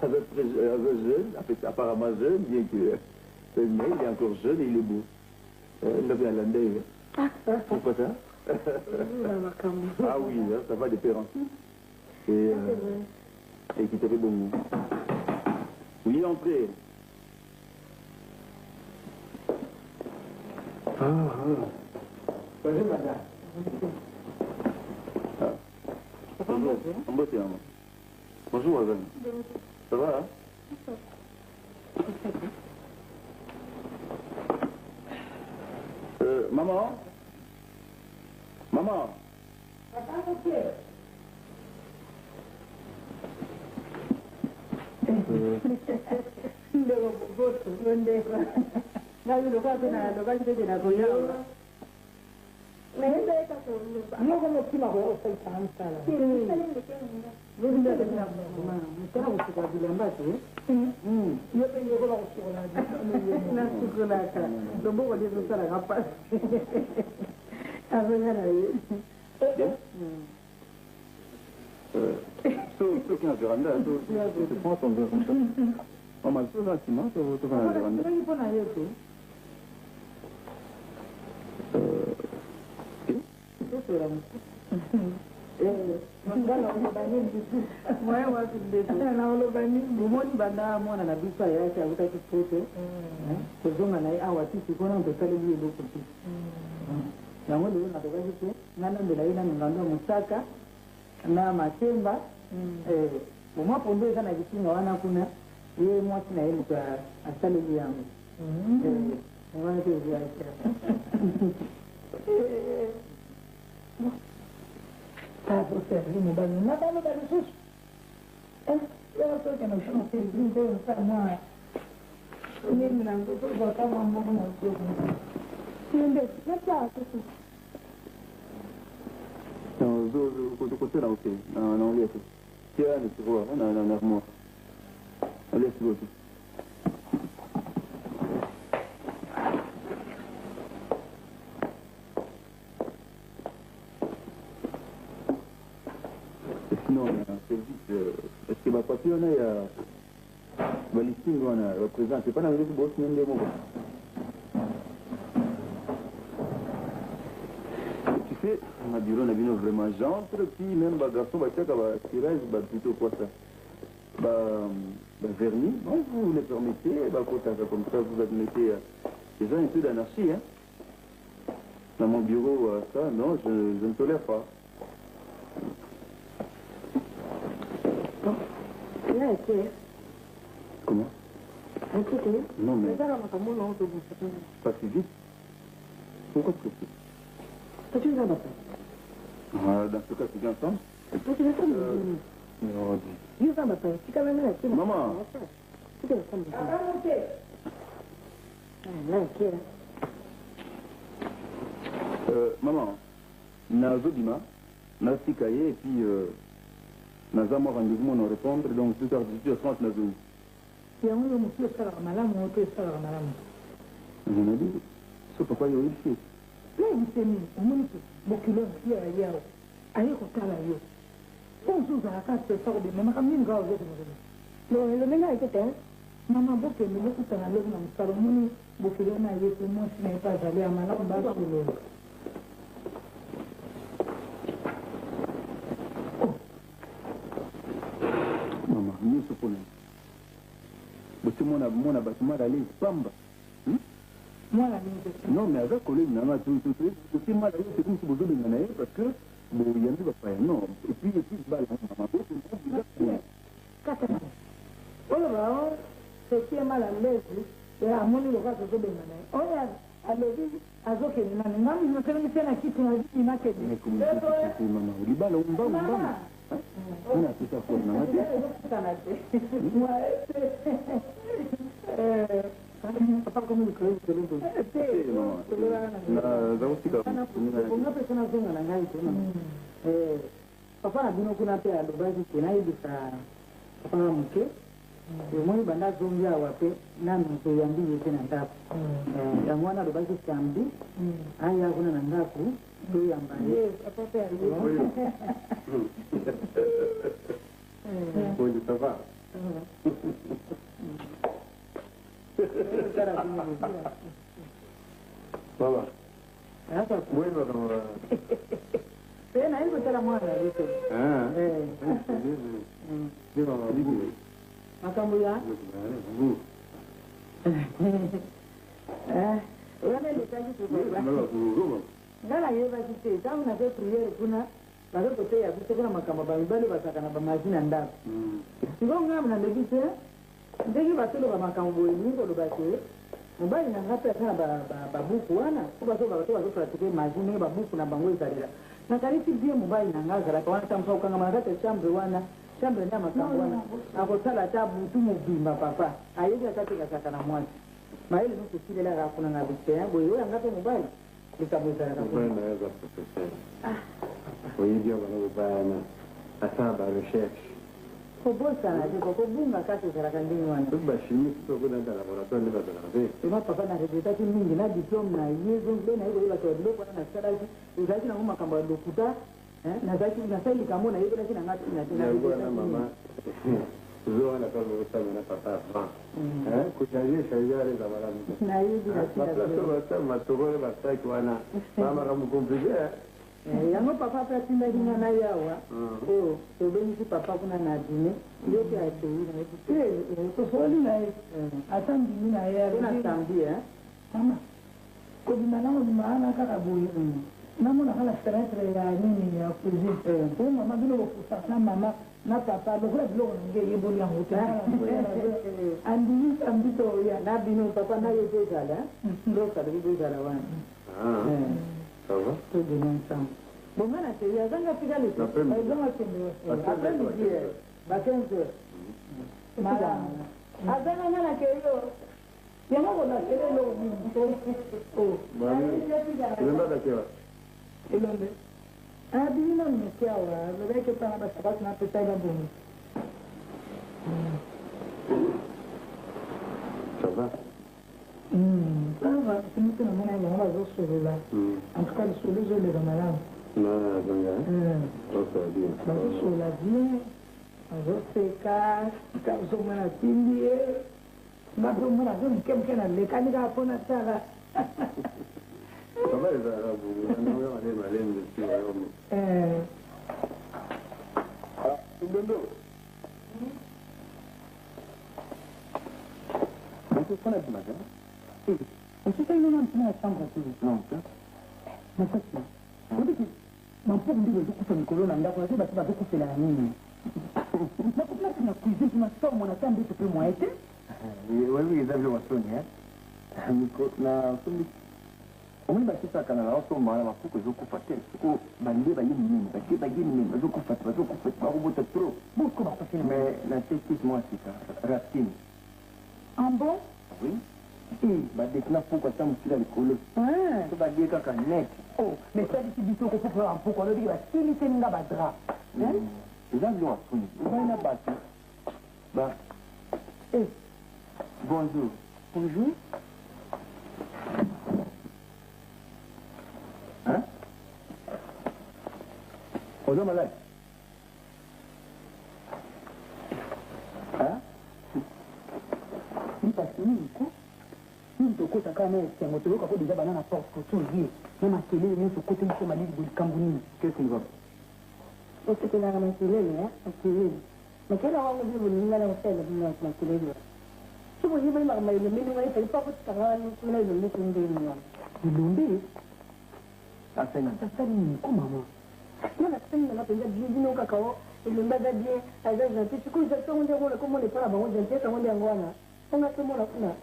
Avec jeune, apparemment jeune, bien que mais il est encore jeune et il est beau. Il avait un landais. C'est pas ça? Ah oui, hein, ça va de père en fils. Et qui t'avait bon goût. Oui, entrez. Bonjour, madame. Bonjour, bonjour, Azan. Ça va, hein? Maman? Maman? ndeko boto ndeko ngayo lokati na koyawa ngoko mokima ko osaita ansala mutana kusuka bilamba te yo pe yo kola kusuka na sukulaka loboko lizo sala kapasi avengana ye Ceux qui ont un véranda, tu prends ton verre comme ça. On m'a dit, là, tu manges, tu prends un véranda. omoni banda mwana na biso ayaki awutaki poto kozonga na ye awa tisi mpona tosaleli eloko te yango lelo natokaki te nga nambela ye na mingando ya mosaka na matemba bomwa pondo eza na kisinga wana kuna ye mwasi na ye moto asaleli yango wana te oziaka tazoservi mobali nabaloba lisusu soki naservi mpe osala mwa nini nango tozwaka mwa mboko na zoko Côté là, ok. Non, laisse. Tiens, tu vois, on a un armoire. Laisse l'autre. Sinon, c'est vite. Est-ce que ma papier, on a un listing, on a représenté. C'est pas dans le boss, même des mots. On a dit on a vu vraiment gentil, puis même les garçons, plutôt quoi ça vernis, bon, vous les permettez, comme ça vous admettez les gens un peu d'anarchie. Hein. Dans mon bureau, ça, non, je ne tolère pas. Comment? Non, mais pas si vite. Pourquoi tu fais? Dans ce cas, tu viens ensemble? Maman. Maman, Nazodima, Nasikaye, et puis Nazama rendez-vous, on répondre, donc 2h18h30, Nazoui. On a dit, c'est pourquoi il y a eu le fils. Msemi umuntu bokilo ngiyo yawo ayiko tala yo onzuza akase sawde mama kamini ngawo zote mzee lo menga ikete mama boke milokutana leo na msalo muni bokilo na yesu mosi na ipazali amala mbasi leo mama ni sokona bote mona batumara le pamba. Non, mais avec collègue, c'est mal, c'est comme si vous avez une parce que bon, il y a pas non. Et puis, balle, c'est mal à l'aise, et à mon niveau, je vais oh, à l'œil, à Zoké, je me fais une scène à qui tu m'as dit, il m'a fait. Mais comment c'est maman? Il balle, on va. On a tout ça pour nous. Papa come il credo che lui papa abino kuna pe adobaji kena ibisa papa mke yomoni banda zombi awape nami so yambi yete na ndaku ya mwana adobaji sambi aya kuna na ndaku do yambale papa pe Bonjour, ça va? Baba. Bueno, no. Pena hizo tela mwana hizo. Ndio mama bibi. Makambuya. Wana litaji tu. Ngala yeba kite, tangu na priere kuna bado te ya kuna makamba balibali basaka na bamazina ndako. Ngonga mna ndegise. Ndegi batelo ba makambo nyingo lo bake. Mobali na ngapa kana ba buku wana. Kuba so ba to ba pratike mazine ba buku na bango ikalira. nakalisi bien mobali na nga azalaka wana tamusa kokangama na kati ya chambre wana chambre nde ya makambo wana akosala ata butu mobimba papa ayebi akatekasaka na mwasi mayele nokosilelaka afunanga biteya boye oyo anga mpe mobali likambo ezalaka naweza professeur oyebi abana kobayana asala barecherche kobosana te kokobunga kati ezalaka ndenge wana bachimiste tokonanda laboratoire nde bazalaka te ema papa na regretaki mingi na diplome na ye zonge naye koyebaka ya biloko wana nasalaki ezalaki nango makambo ya lokuta nasali likambo nayebelaki nanga ntina te wana mama zo wana kaka osamena papa avant kochange changeare za malamu nayebi matokole basaki wana bamakambo compliqué yango papa mpe atindaki nga na ye awa oyo tobengisi papa kuna na dine yoki atei tosoli na ye ata ndimi na ye nasambi mama kobima nango bimaana kaka boye namonaka na fenetre ya nini ya cuisine o mama bino bofusa na mama na papa lokola biloko nange eyeboli yango te andimisa mbito oya na bino papa na ye mpe ezala ndosala bibo ezala wana ça va? Tout de même ensemble. Bon, moi, c'est il y a un gars qui a les après midi, à 15h. Madame. Après, on a la kélo. Il y a un on a kélo. Oh. Il est là d'accord. Il est ah, bien, non, mais c'est le mec qui parle de ça, c'est un peu ça, la bonne. Ça va? Ça va, c'est nous qui nous menons dans la zone sur là. En tout cas, le soleil, je l'ai dans ma langue. Non, ça va bien. Sur la vie, on va se cacher, quand on a fini, on va se faire quelqu'un à l'école, on va faire ça. Ça va, les Arabes, on va aller malin dessus. Qu'est-ce qu'on a dit, madame? Est-ce que nous avons la chambre à non, ça. Mais ça, c'est. Vous dites que mon pauvre dit que je coupe un colon, on a posé parce que je coupe la mine. Mais pourquoi tu m'as cuisiné, tu m'as sorti mon attente, tu peux moi aider? Oui, ils avaient le sonné, hein. Na sonné. Omuli bakisakana na wasomala bafuko ezokufa te siko bande bayini nini bake bayini nini bazokufa bakobota trop beaucoup bakofina mais na tekis moi sika racine en bon oui badekina fuko ata mosila likolo so badie kaka net mais sadisi biso okofufela mpuko alobi basiliteninga badra eza biloko asoni ezali na bato bonjour bonjour hein? Ozo malade? Hein? Ni parce que nous, nous te côté quand même, c'est un autre qui a déjà banane à porte pour tout dire. Même à télé, nous te côté nous sommes allés de Cambouni. Qu'est-ce qu'il va? Est-ce que la maquillée, hein? Maquillée. Mais quelle heure on dit vous n'allez pas faire la maquillée? Si vous voulez ma maille, le milieu, il ne fait pas que ça va nous le mettre une demi-heure. Le Londé? Sasa ni comment maman? Non, la semaine, on a payé du cacao, et le magasin, à l'agent, tu sais, je on dit, comment on n'est pas là-bas, on dit, comment on dit, on a tout le monde là.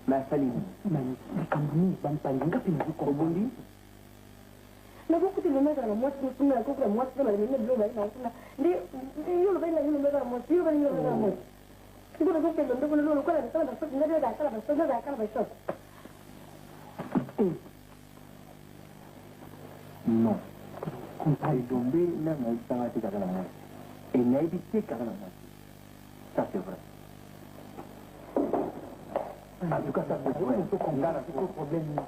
la saline. Mais Cambouni, Bampalinga, puis nous Cambouni. Mais beaucoup de mettre à la moitié, pour la coupe, la moitié, la limite de l'eau, il y a le bain, il y a la moitié, il y a la moitié. Si vous avez fait le double, le col, la personne, il y a la personne, il y a la personne. Non. Quand il est tombé, là, il a été carrément. Et il a évité carrément. Ça, c'est vrai. En tout cas, ça, c'est vrai. Il faut qu'on garde un problème.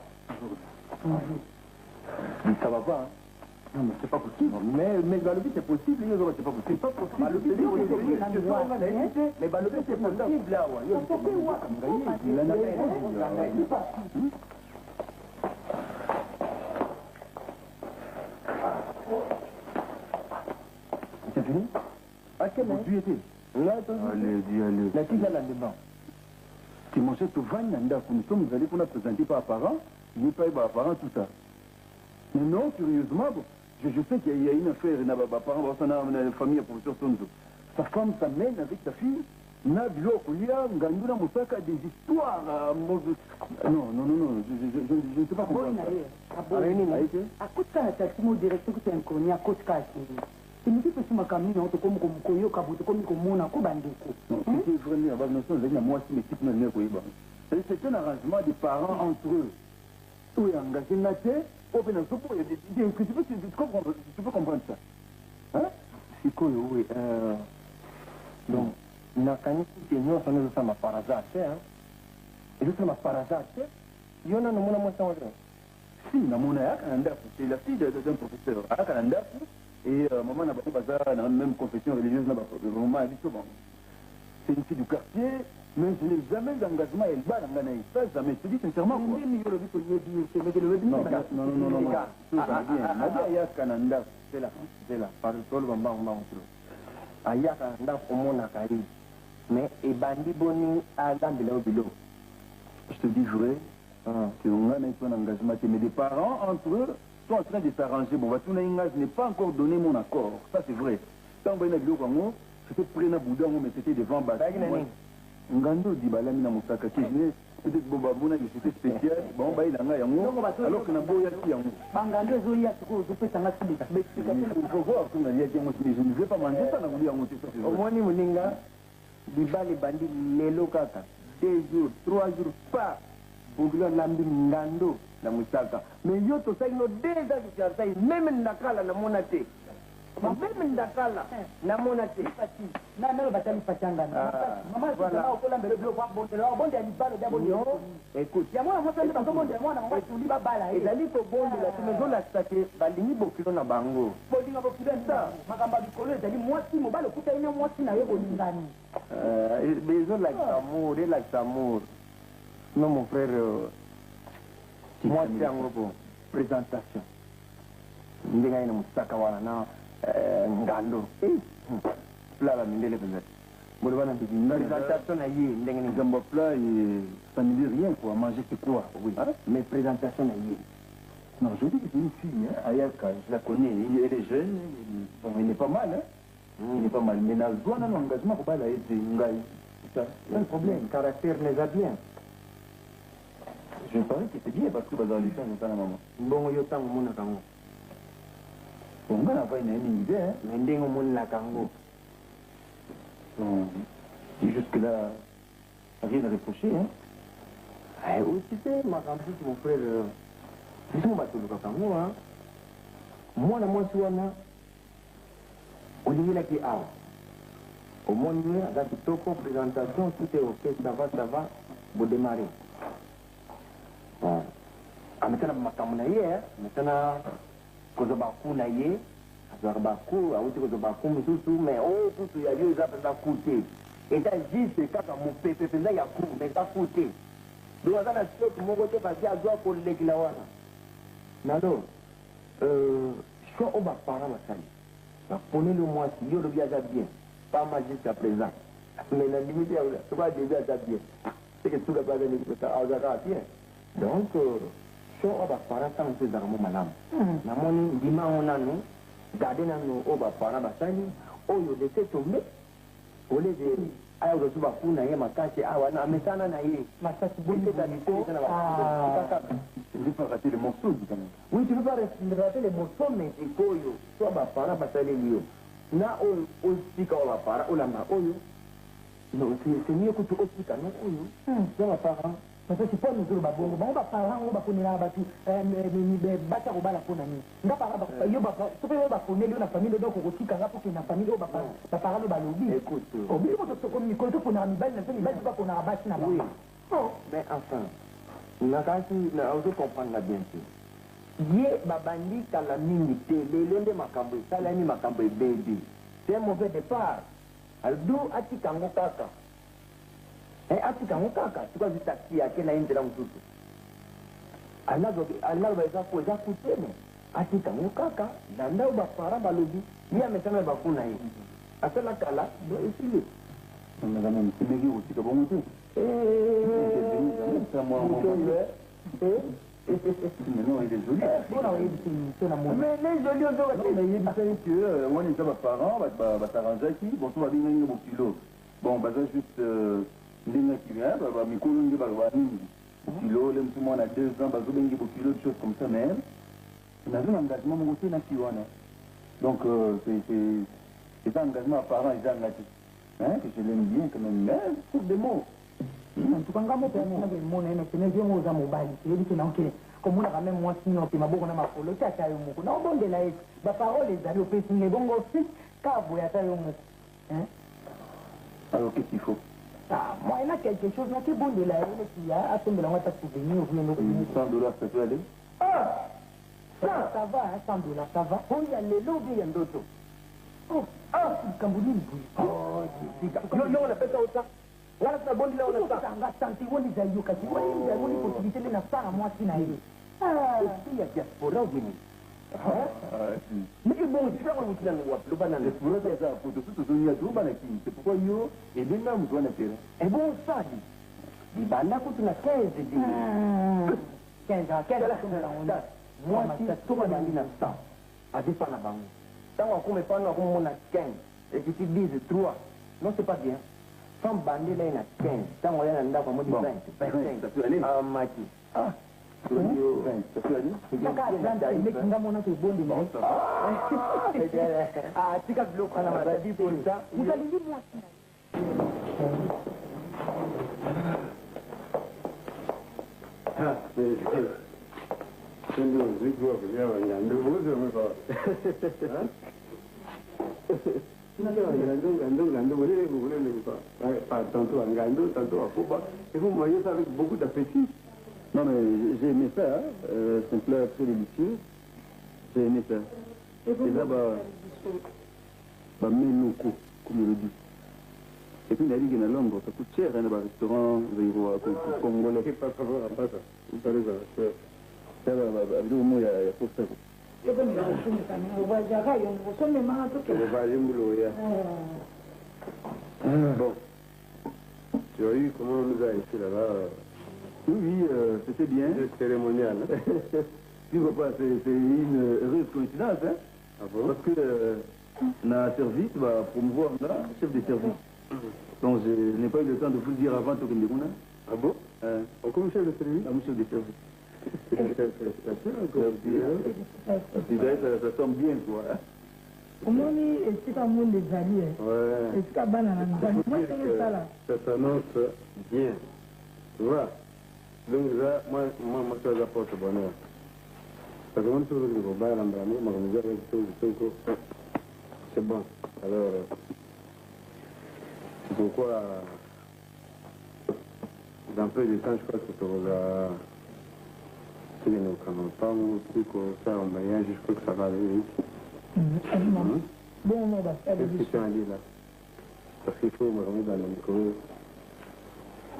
Ça va pas, hein? Non, mais c'est pas possible. Mais Balobi, c'est possible. C'est pas possible. C'est pas possible. Balobi, c'est possible. Mais Balobi, c'est possible. Là, c'est fini? À quel moment tu étais? Là, allez. La fille, là, là-dedans. Tu mangeais tout vanne, nous sommes allés pour la présenter par parents, il n'est pas eu par parents, tout ça. Mais non, curieusement, je sais qu'il y a une affaire, il y a une famille à professeur Tonzo. Sa femme s'amène avec sa fille, na biloko ya ngandu na mosaka des histoires non je ne sais pas comprendre akuta na taxi mo direct kuta nkoni akotika asiri imiki to sima kamino to komu koyo kabuto komu komona ko bandeko c'est vraiment avec notion de moi si mes types ne ko iba c'est un arrangement des parents entre eux tout est engagé na te au bien tu peux comprendre ça hein sikoyo oui donc nakanisi kenyo sana sama parazate hein et sama parazate yona namona mwasa wale si namona ya kananda c'est la fille d'un professeur à kananda et maman n'a pas bazar dans la même confession religieuse là vraiment bon c'est une fille du quartier mais je n'ai jamais d'engagement elle bat dans la ça jamais je te dis sincèrement quoi non ya kananda c'est la parole bamba ayaka nda komona kari mais ebandi boni agambela obilo je te dis vrai que on a un engagement mais les parents entre eux sont en train de s'arranger bon je n'ai pas encore donné mon accord ça c'est vrai tant que je c'était près na bouddha mais c'était devant bataille ngando di balami na musaka kizne peut-être bon babona que c'était spécial bon ba ilanga yango alors que na boya yango bangando ezoya ko zopesa nga sibika il faut voir que na yaki yango je ne vais pas manger ça na voulier yango c'est omoni muninga libali bandi lelo kaka 2 jours 3 jours pas bugula lambi ngando na musaka mais yo to sai no 2 ans de sai même ndakala na monate même ndakala na monate na melo batali pachanga mama voilà okola mbele bilo kwa bondela bonde ya libalo ya bonde écoute ya mwana mosali ba bonde ya mwana mwa tuli babala ezali ko bondela tumezo la sake balingi bokilo na bango bodinga bokilo ça makamba bikolo ezali mwasi mobalo kuta ina mwasi na yo bolingani bezo la amour et la amour non mon frère moi c'est un gros présentation ndinga ina musaka wana na ngando plat mindele peut-être bon bana présentation na yé ndenge ni gamba plat et ça ne dit rien quoi manger c'est quoi oui mais présentation na yé non je dis que c'est une fille hein Ayaka je la connais elle est jeune bon elle n'est pas mal hein il est pas mal mais na zona no engagement ko bala ete ngai ça pas de problème caractère n'est pas bien je parie que c'est bien parce que bazali ça n'est pas la maman bongo yo tango mona kango on va pas une idée hein mais ndenge mona kango et jusque-là, rien à reprocher, hein. Oui, tu sais, ma campus, mon frère, je suis pas moi, moi, je suis là, on dit là qui est au monde, dans toute présentation, tout est ok, ça va, vous démarrez. Bon, maintenant, ma campagne, maintenant, quand je vais Zarbaku, a outi kozobaku mususu mais oh tout ya yo za pesa coûter et ta juste kaka mo pepe pesa ya ku mais ta coûter do za na sio mo ko te pasi azwa ko lekila wana nalo so on va parler masali va pone le mois si yo le bien pas mal jusqu'à présent mais la limite ya ça va déjà bien c'est que tout le pas venir pour ça azara bien donc so on va parler tant que za mo malam na moni dima onano garder nos oba para basani oyo laisser tomber au lieu de aya ko suba kuna ye makache awa na mesana na ye masasi bonne qualité na ba tu veux pas rater les morceaux quand même oui tu veux pas rater les morceaux mais ikoyo so ba para basali liyo na o sika oba para olanga oyo non c'est mieux que tu osika non oyo so ba para parce que pas nous ba bongo ba para on ba kunira ba tu mais bata ko bala pona ni nga para ba yo ba to pe ba kunela na famille donc ko tika nga pour que na famille ba para ba lobi écoute obi ko to communiquer to pona mi bal na to mi bal ba pona ba na ba oui mais enfin na kasi na ozo comprendre bien sûr ye babandi kala mingi te lelende makambo sala ni makambo baby c'est un mauvais départ aldo atika ngo kaka atika mukaka tukwa zitaksi yake na indira mtutu alazo eza ko eza kutene atika mukaka danda ba para balobi ni amesema bakuna hivi asala kala do isili on a même c'est bien aussi que bon tout non il est joli mais les jolis on doit mais il dit que on est pas parents va s'arranger qui bon tout va bien au kilo Bon, bah, ça, juste, ndinga qui vient, bah, mikolo ngi bah, kilo, le petit monde a 2 ans, bah, zobengi pour kilo de choses comme ça, mais, on a vu l'engagement, mon côté, n'a kiwana. Donc, c'est un engagement apparent, ils ont engagé. Hein, que je l'aime bien, quand même, mais, pour des mots. En tout cas, quand on a un mot, on a mobile, c'est dit que non, comme on a même moi, sinon, c'est ma bonne ma polo, tu as eu mon non, bon, de la la parole est allée au pays, les bons aussi, car vous avez eu mon. Alors, qu'est-ce qu'il faut? Ah, moi, il y a quelque chose qui est bon de la qui a à de la moitié souvenir, ou bien 100 $, ça peut aller? Ah! Ça va, hein, 100 $, ça va. Bon, il y a les lobbies, il y a d'autres. Oh, ah, quand vous dites, Oh, non, on appelle ça autant. Là, c'est bon, là, on a ça. on a senti, on les a eu, quand on a eu une possibilité de la faire à moi, qui n'a eu. Ah, il y a diaspora, oui. Mais bon, c'est ça, on a le banane. C'est pour ça, pour tout ce qu'il y a tout, c'est pourquoi yo, et bien là, vous avez fait. Et bon, ça, il y a 15 moi, si tout le monde a ça, à des pas là-bas. Tant qu'on ne pas on a 15, et que tu dises 3, non, c'est pas bien. Sans bander là, il y a 15. Tant qu'on a un d'accord, on dit 20. Ça peut aller. Ah, Maki. Ah, ça peut aller. ah, tu as bloqué la maladie pour ça. Vous allez dire moi. Ah, c'est le truc où il y a un nouveau, je me vois. Tantôt en gando, tantôt à Koba. Et vous voyez ça avec beaucoup d'appétit. Non, mais j'ai aimé ça, hein. C'est un plat très délicieux. J'ai aimé ça. Et là, bah, Menoko, comme il le dit. Et puis, il a dit qu'il y a Londres, ça coûte cher, hein, dans un restaurant, congolais. C'est pas faveur à ça. Vous savez ça. Ça va, avec le moment, il y a pour ça. Je vais me faire un voyage, on va me mettre un peu. On va aller mouler. Bon. Tu as eu comment on nous a ici là-bas? Oui, c'était bien. C'est cérémonial. Tu vois pas, c'est une heureuse coïncidence, hein? Ah bon? Parce que on a un service, va promouvoir là, chef de service. Donc je n'ai pas eu le temps de vous le dire avant tout que nous. Ah bon? On commence chef de service? Ah, chef de service. Ça tombe bien, quoi. Comment est-ce que monde les alliés? Ouais. Est-ce que banana? Moi, c'est ça là. Ça s'annonce bien. Tu vois? Donc là, moi, ça apporte bonheur. Parce que moi, je suis au bar, c'est bon. Alors, c'est pourquoi, dans peu de temps, je crois que tu auras... Si nous pas aussi comme ça en mariage, je crois que ça va aller vite. Bon, on va faire qu'est-ce que tu as dit là? Parce qu'il faut me remettre dans le micro.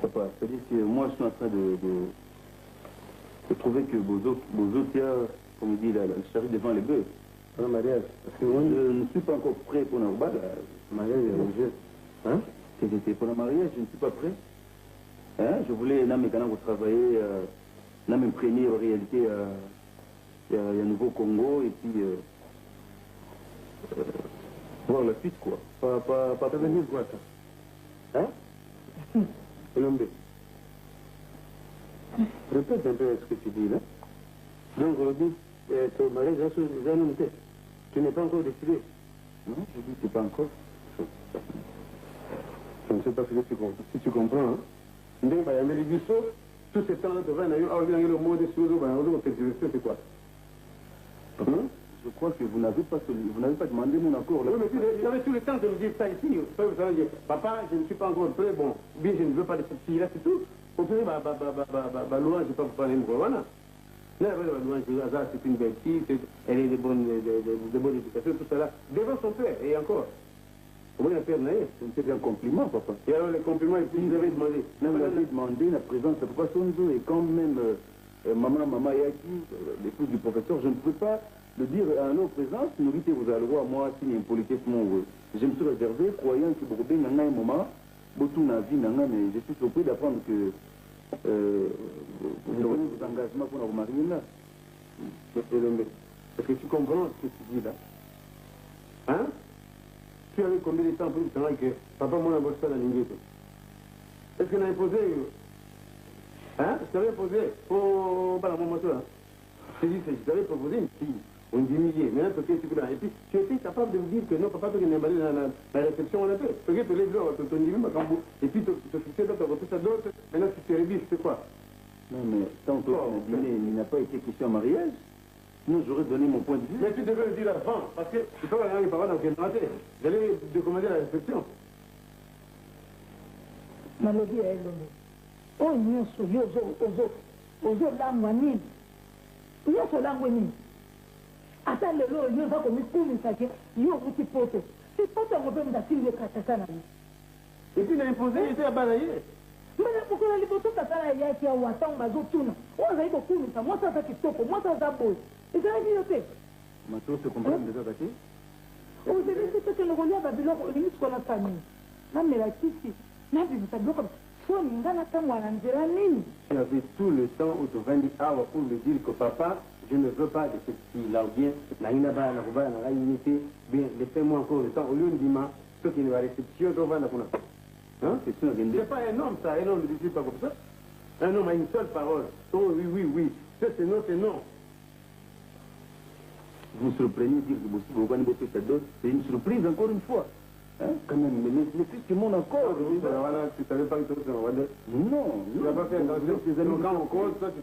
C'est-à-dire que moi, je suis en train de trouver que vos autres, comme il dit, là, le charge devant les bœufs. Un mariage. Parce que Moi, je ne suis pas encore prêt pour le mariage est religieux. Hein? C'était pour le mariage, je ne suis pas prêt. Hein? Je voulais, là, mais quand vous travaillez, là, m'imprégner en réalité, il y a un nouveau Congo, et puis, voir la suite, quoi. Pas venir quoi, ça? Hein? Colombe. Répète un peu ce que tu dis là. Donc, Robin, ton mariage a une tête. Tu n'es pas encore décidé. Non, je dis que c'est pas encore. Je ne sais pas si tu comprends. Hein? Donc, il y a les bisous, tout ce temps-là, tu vas le mot de choses, c'est quoi? Je crois que vous n'avez pas demandé mon accord. Là. Oui, mais tu avais tout le temps de me dire ça ici. Vous allez dire, papa, je ne suis pas encore prêt, bon, bien, je ne veux pas de cette fille-là, c'est tout. Au plus, louange, je ne vais pas vous parler, voilà. Là, la louange, c'est une belle fille, elle est de bonne éducation, tout cela. Devant son père, et encore. Comment la père naïf? C'est un compliment, papa. Et alors, les compliments, et puis, vous avez demandé. Vous avez demandé la présence de Papa Sonzo, et quand même, maman Yaki, l'épouse du professeur, je ne peux pas le dire à nos présences, nous dites vous allez voir moi, si une politesse, je me suis réservé, croyant que vous avez un moment, beaucoup n'a vie, mais je suis surpris d'apprendre que vous donnez vos engagements pour vous marier là. Est-ce que tu comprends ce que tu dis là? Hein? tu avais combien de temps pour dire que papa, moi, on a bossé dans l'ingénieur? Est-ce qu'on a imposé? Hein? Je t'avais posé pour pas la moto là. Je t'avais proposé une fille, on diminuait. Maintenant, tu es là. Et puis, tu étais capable de me dire que non, papa, tu n'es pas dans la réception, on a fait. Tu te lèves là, tu te dis, et puis tu te fixes d'autres, tu fixes d'autres. Maintenant, tu te révises, c'est quoi? Non, mais tant que le dîner, il n'a pas été question de mariage. Sinon, j'aurais donné mon point de vue. Mais tu devais le dire avant, parce que tu peux aller papa dans quel raté. J'allais recommander la réception. Malobi ya elongo. Oyo nyonso yo ozolangwa nini? Nyonso olangwe nini? Ata lelo oyo oza komikumisa ke yo okuti poto. Si poto yango mpe mudasili yo katata na yo. Et puis, il a imposé, il était à balayer. Mbele pokola liboso tata na yaki awo atango bazotuna. Oyo azali kokumisa, mwasi aza kitoko, mwasi aza boye. Ezalaki yo te. Mato se comprendre déjà attaqué. Ozelisi teke lokolia babiloko olingi sikola famille. Namela kisi. Nabibisa biloko soni nga na ntango na nzela nini? Tu avais tout le temps où tu vendis awa pour me dire que papa, je ne veux pas de cette fille-là, ou bien, bien, laissez-moi encore le temps, au lieu de dire, ceux qui ne va réception, tu vas hein? C'est pas un homme, ça, un homme ne dit pas comme ça. Un homme a une seule parole. Oh oui, oui, oui, ça c'est non, c'est non. Vous surprenez dire que vous connaissez cette dose, c'est une surprise encore une fois. Hein? Quand même, mais les fils du monde encore. Tu savais pas que tu étais en rwanda? Non, tu n'as pas fait attention. Quand on cause, toi, tu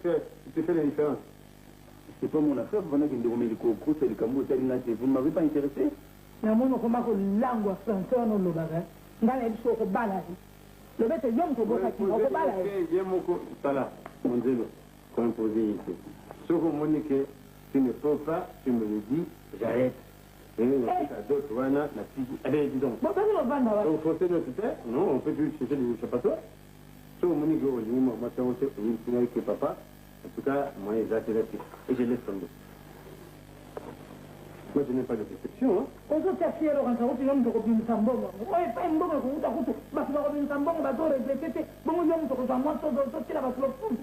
fais la différence. C'est pas mon affaire, pendant qu'il me demande le coco, c'est le Cameroun, vous ne m'avez pas intéressé? Na mono koma ko langwa français no lo baga. Ngana biso ko bala. Le bete yom ko boka ki ko bala. Yemo ko sala. Mon Dieu, qu'on imposer ici. Ce que Monique, tu ne peux pas, tu me le dis, j'arrête. Et d'autres, voilà, la fille. Allez, dis donc. Donc, faut faire notre tête. Non, on peut plus chercher des échappatoires. Sauf Monique, je dis, moi, je suis avec papa. En tout cas, moi, j'ai attiré. Et je laisse tomber. Moi, je n'ai pas de déception, hein. On se fait fier au rentrant, tu l'homme de Robin Sambon. Oui, pas une bonne route à route. Parce que Robin Sambon va te répéter. Bon, il y a un peu de moi, tout le temps, il va se le foutre.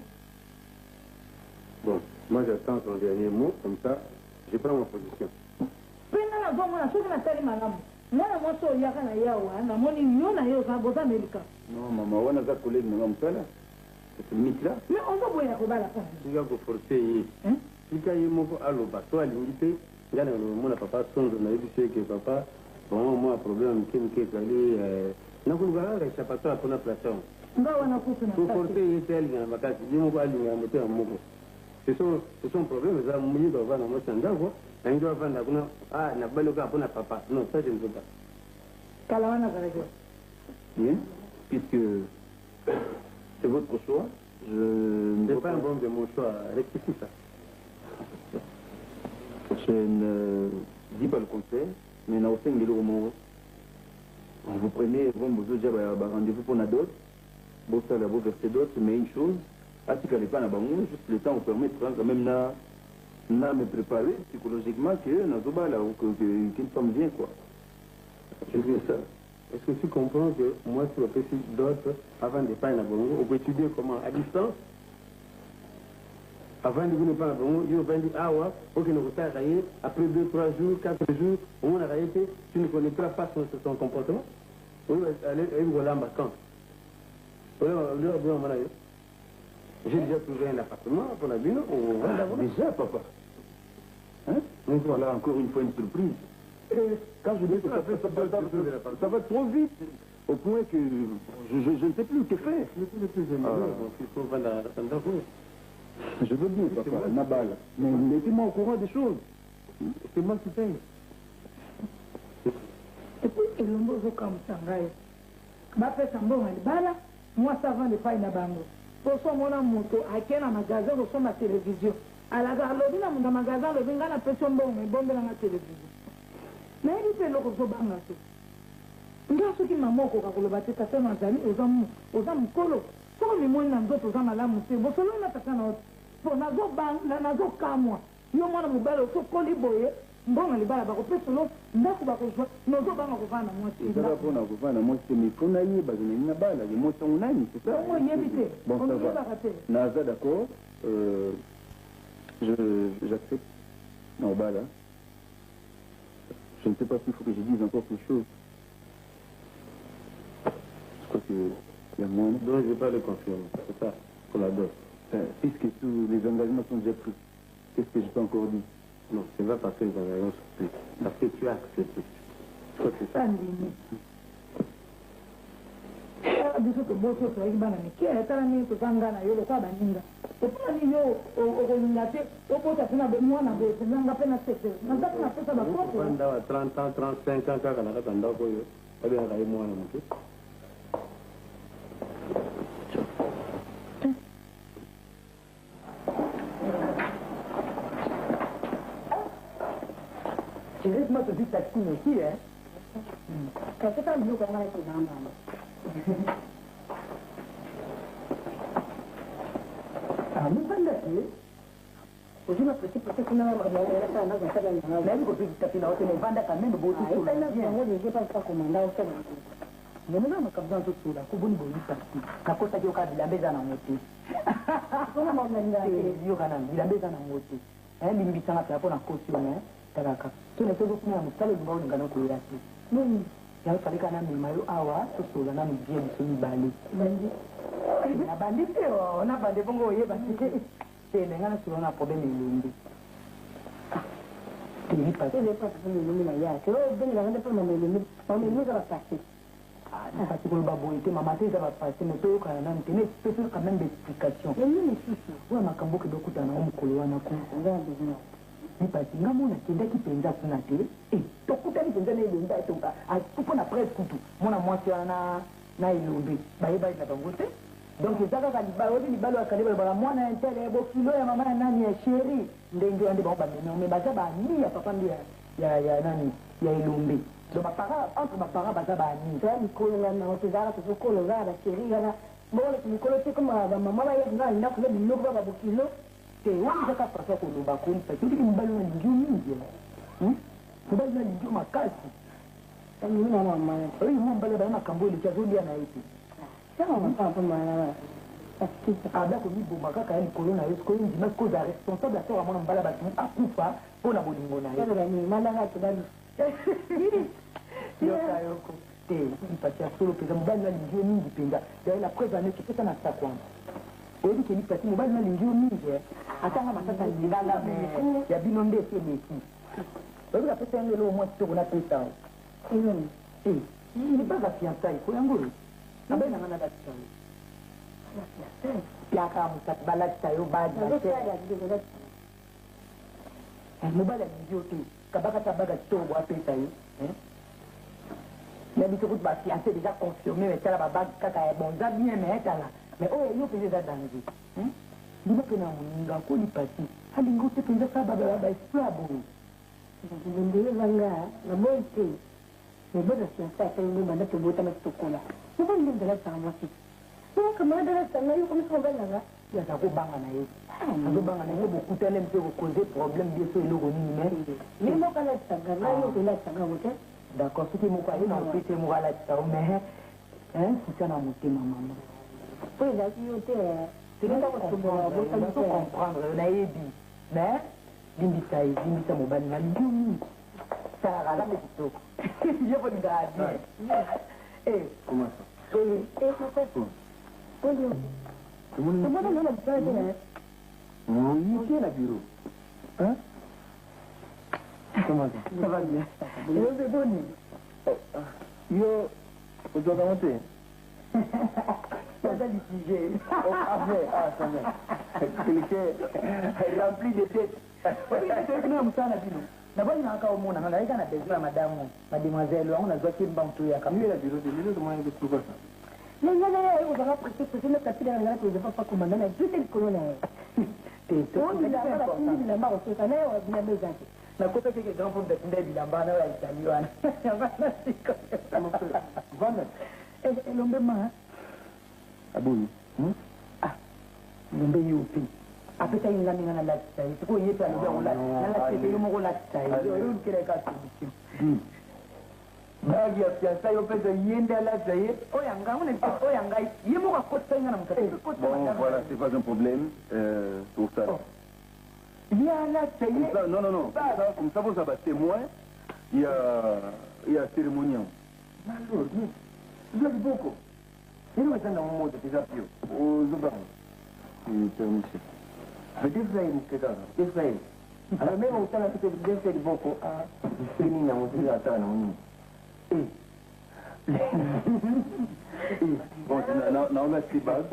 Bon, moi, j'attends ton dernier mot, comme ça, je prends ma position. Pena na bongo na soki na tali malamu. Mwana mwasi oyo yaka na yawa, namoni yo na yo boza Amerika. Non, maman, on a un collègue de Mamsala. C'est une mythe là. Mais on va boire ko bala. Tu vas vous forcer. Si quand il m'a allo bateau à l'unité, il y a mon papa songe na yebi que papa bon moi problème qui kali na kulugala la chapata kuna plateau. Ngawa na kutu na. Pour forcer il était allé na makati, dimo ko ali na moto ya moko. C'est son problème ça mouillé dans va na moto ndako. Na ndio vanda kuna na baloka kuna papa. Non, ça je ne veux pas. Kalawana garage. Bien, puisque c'est votre choix, je ne C'est pas un bon de mon choix, rectifie ça. Je ne dis pas le contraire, mais dans le sein de l'homme, vous prenez, vous avez un rendez-vous pour la dot, vous allez vous verser d'autres, mais une chose, à ce qu'elle n'est pas dans le juste le temps vous permet quand même de me préparer psychologiquement qu'une femme vient, quoi. Je dis ça. Est-ce que tu comprends que moi, si je fais d'autres, avant de faire la bonne, on peut étudier comment à distance? Avant de venir par la bonne, il va dire, ah ouais, ok, nous va rien. Après 2, 3 jours, 4 jours, on a arrêté, tu ne connaîtras pas son comportement. On va aller voilà en vacances. J'ai déjà trouvé un appartement pour la ville. Déjà, papa. Hein? Donc voilà encore une fois une surprise. Quand je dis que ça va trop vite, au point que je ne sais plus que faire. Je veux bien, papa, Nabal, mais mettez-moi au courant des choses. C'est moi qui paye. Et puis, il y a comme ça, bah, fait semblant à bala, moi, ça va de faire une bango. Pour ça, mon moto, à quel magasin, pour ma télévision. À la gare, le vin, mon magasin, le vin, la pression bon, mais bon, dans la télévision. Mais il fait le gros banga. Nga soki mamoko kakoloba te tata nazali oza mokolo soko mimoni na nzoto oza malamu te bosolo na tata na po nazokamwa yo mwana mobali osokoli boye mbongo libala bakopesolo ndako bakozwa nozobanga kovanda mwasiezala mpona kovanda mwasi te mifo nayeba zonani na bala ye mosango nani c'est ça oyebi te bon ça va naza d'accord j'accepte na obala je ne sais pas s'il faut que je dise encore quelque chose. qu'il y a moins. Donc je ne vais pas le confirmer, c'est ça, pour la dot. Puisque tous les engagements sont déjà pris, qu'est-ce que je peux encore dire? Non, c'est pas parce que les engagements sont pris, parce que tu as accepté. Je crois que c'est ça. biso toboso tozalaki bana mike etala nini tozanga na yo lokola baninga epona yo okolinga te obota mpe na mwana boye penzanga mpe na sete naza mpe napesa bakoko ndawa 30 ans 35 ans kaka na kaka ndako oyo babengaka ye mwana moke Moi, je dis taxi aussi, hein. Quand c'est pas mieux qu'on va être dans le ah, nous pas d'accord. Aujourd'hui, ma petite peut-être qu'on a un problème, elle a pas un autre affaire dans le même côté qui tapine, on est vendeur quand même, beaucoup de choses. Moi, je ne sais pas comment on fait. Mais maintenant, comme dans tout cela, qu'on bonne bonne taxi. La côte de Yoka, il a besoin d'en monter. Comment on a dit Yoka, il a besoin d'en monter. Hein, l'imbitant à faire pour la caution, hein. Talaka. Tu n'es pas beaucoup à moustaler du bord de Gano Koyati. Non, il y a fallu qu'un ami mayo awa, tout ce qu'on a mis bien sur le balai. On a bandé, on a bandé bon goye, parce que c'est un gars sur un problème de l'ombre. Tu n'es pas pour le nommer la yard. Tu vas bien la rendre pour le nommer, on est nous à la passer. Ah, parce que le babou était ma maté, ça va passer, mais toi, quand on a une espèce quand même d'explication. Mais non, mais si, oui, ma cambo que beaucoup d'en ont collé, on a compris. Nipati ngamona kenda kipenza kuna te tokuta ni penza na ilombe atoka akupo na presse kutu mona mwasi na ilombe baye na bango te donc ezaka ka libalo obi libalo akale bala mwana intele bo kilo ya mama nani ya chéri ndenge ande ba bameme mais baza ba ni ya papa ndi ya nani ya ilombe donc ba para entre ba para baza ba ni ça mikolo na otezaka to kolo za ba chéri na bon mikolo te comme ba mama ba ya na kule biloko ba bokilo wani zaka pasa koloba konisa totiki mobali na lingio mingi mobali na lingio makasi oyo mobali baya makambo eleki azolia na ye te ada komiboma kaka ya likolo na ye sikoyo ndima sikoza responsable atora mwana mobali bato akufa mpo na bolingo na yeyokayoko te ipati ya solo mpenza mobali na lingio mingi mpenza yaye la preuve aneki pesa na sakwana oyebi ke lipati mobali na lingio mingi atanga masasa lilala ya bino nde esi eleki oyebi kapesa yango elo omwa kitoko napesa libaza fiançai ko yango nabai nanga nalakisa yo piaka mosati balakisa yo mobali ya lingio te kabakata baga kitoko apesa yo na biso kutu bafiance déjà confirmé etala babaga kaka ya bonza bien mais etala mais oyo yo mpenza eza danger ndima mpe na moninga kolipati alingi te mpenza sa baesprit boye ndenge ezanga naboyi te meboza fiance asalingi banda tobotama tokola mobali ndezalakisaka mwasi kamadalasanga yo komisa mobali nanga yaza kobanga na ye azobanga na ye bokutane mpe kokoze problème bieso eloko nini mais moko alakisanga nayo kolakisanga mote d'accord soki moko aye na opete moko alakisa o mais sika na motema mama po ezalaki yo te comprendre nayebi mais limbisa ye limbisa mobali na lingio mingi salaka alambe kitoko ye kolingaka bien Ici la bureau. Hein? Comment ça? Ça va bien. Yo, c'est bon. Yo, vous dois monter. Ça va litiger. Après, ça va. Cliché, rempli de tête. D'abord, il y a encore au monde, on a besoin, madame, mademoiselle, on a besoin de bantou ya kamila la bureau de milieu de moyen de tout ça. Mais non, vous avez prêté le papier dans la que je ne pas commander, mais tout est le colonel. Et tout le monde a marre au soutane, on a bien besoin. La côte qui est grand pour de la banane à l'italienne. Et l'homme main. Ah bon? Ah, l'homme youpi. Après ça, il a mis un lifestyle. C'est quoi, il est allé dans la lifestyle. Il est allé bagi ya fiança yo pesa yende ala zaye oyanga on est oyanga yemo ka kota ngana mkate voilà c'est pas un problème pour ça il y a la zaye non comme ça vous avez témoin il y a cérémonie malheur mais il y a beaucoup Il va s'en avoir de tes appuis. Aux Zuban. Il est monsieur. Mais des frères, des frères. Alors même au temps là, c'était des frères beaucoup. Ah, c'est une on se dit attends, on Bon, naona kibag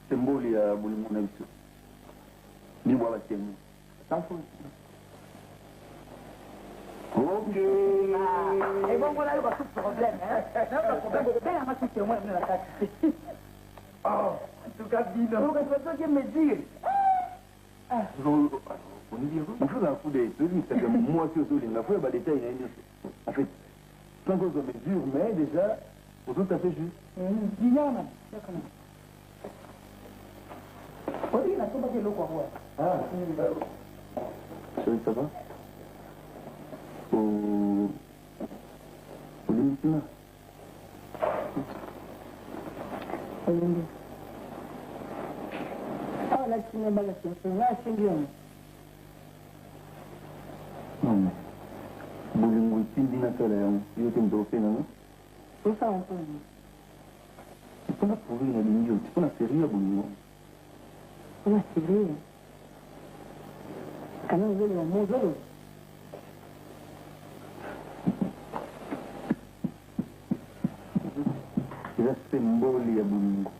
symbole ya bulimu na biso ni bwa batemi ok et bon voilà il va tout problème hein problème de bien ma c'est moi la carte oh en tout cas dis non c'est ça que me dire on dit on fait la coup de celui c'est que moi qui autour de la fois ba détail en fait sans cause de mesure mais déjà pour tout à fait juste dinyama yakana oui la soba que l'eau quoi ah ça va au limite ah là tu n'as pas la science là c'est bien non mais bolingo itindi na kala yango yo te moto ofena no tout ça on peut mpona prouver na lingi yo mpona série ya bolingo on a serré quand même vous le mot zolo eza symbole ya bolingo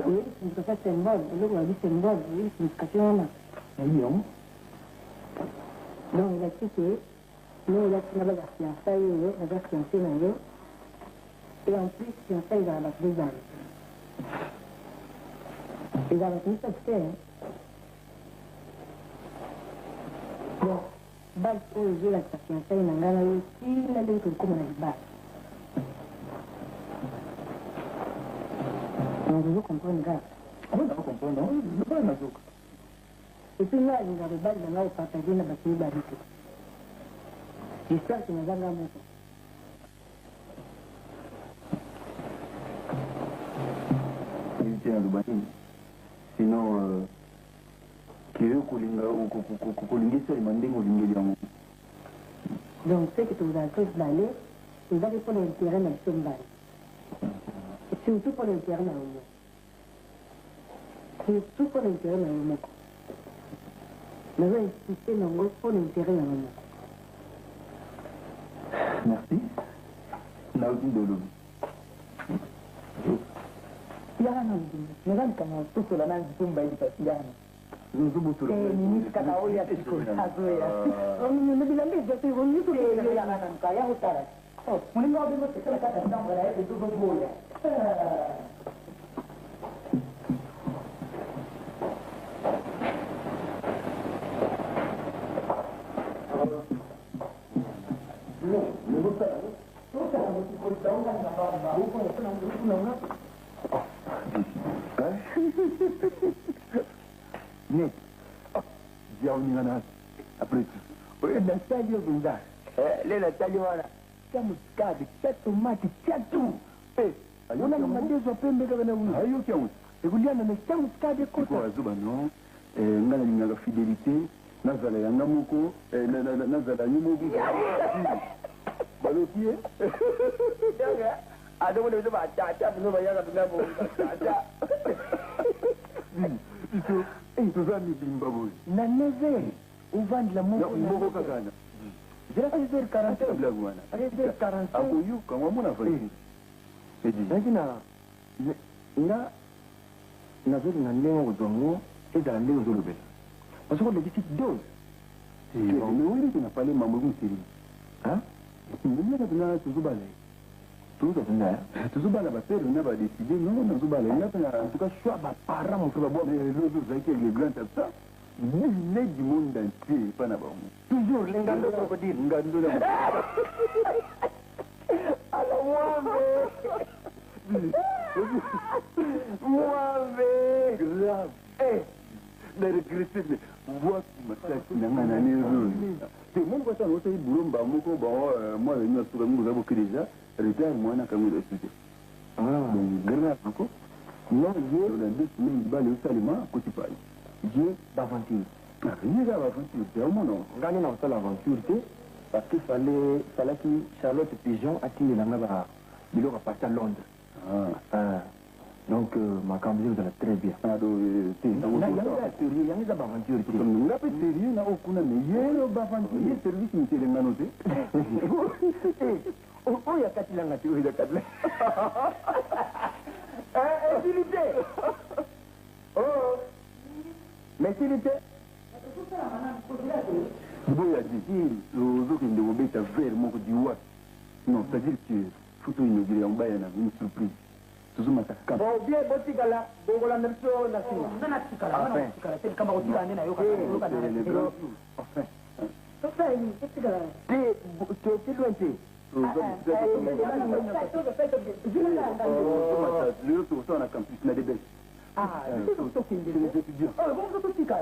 oui c'est ça symbole le on dit symbole oui signification là ayo donc il a dit que nous il a dit la fiançailles la fiancée là et en plus fiançailles dans la deux ans et dans la plus c'est bon bal pour jouer la fiançailles dans la qui n'a pas comme la base vous comprenez gars oui on comprend non je pas na soka et puis là il y a des balles dans la partager la bâtiment barrique j'espère que nous allons mettre il tient le bâtiment sinon kiyo kulingisa imandingo lingeli yango donc ce que tu vous as fait d'aller vous allez pour l'intérêt de ce bail surtout pour l'intérêt de l'homme surtout pour l'intérêt de l'homme mais vous insistez pour l'intérêt de l'homme merci nauti dolo yana nadhani kama tuko la nanzi tumba ili pasiana zuzubutu ni kaka oya tiko azoya mimi bila mimi je tu ni tu ya na kaya utara muni ngo bingo tekala kata ndanga ya tu go boya Nick, dia uningana après tout. Oui, la taille bunda. lela tali wala Kama skadi, tomate, tout. Una mnadezo pembe kama na huyu. Hayo kya mtu. Ekuliana na kama skadi kota. Kwa zuba no. Ngana ninga fidélité, nazala yanga moko, nazala nyumugu. Balotie. daga ado wala ba ta no ba yaga binga bo ta Ito, tuzani bimbabu. na neve uvandi la Moko kakana. Jira hizo 40 Blague wana. hizo 40 Ako yu kama mwana fasi. Edi. lakini nga nazoli na ndenge kozongo ezala ndenge ozolobela parce que le petite dose Mais oui, tu n'as pas les mamans qui hein? Nous avons Tuzubala. Tuzubala va faire, on va décider, non, Tuzubala. Il y a en tout cas, choix, parents, on peut avoir les autres avec les grands absents. Mais du monde entier, pas d'abord. toujours l'engando crocodile Ngando la alors moi grave. La regretter, voir qui m'a n'a c'est mon voisin, on s'est dit, Boulomba, Moko, moi, nous avons déjà, retard, moi, n'a qu'à me le sujet. Grave, encore. Non, j'ai la 2 semaines, balles au salima, côté paille. j'ai d'aventure Rien d'aventure, c'est au monde. ngani na usala aventure te parce que fallait que Charlotte Pigeon atinde na ngaba il aura parti à Londres. Donc, ma cambise va très bien. Il y a des aventures. Il y a des services qui sont notés. Oh, il y a 4 langues, il y a 4 langues. Oh, mais s'il était. Bon, il y a dit, le jour qu'il devait être vers mon diwa. Non, c'est-à-dire que photo inaugurée en bas, il y a une surprise. Bon, bien, bon, c'est là, bon, la même chose, la fille. Non, c'est là, c'est comme on dit, enfin. C'est loin, c'est. Le retour sur la campus, n'a des bêtes. Ah, c'est le étudiant. Ah, bon, c'est tout ce qu'il y a.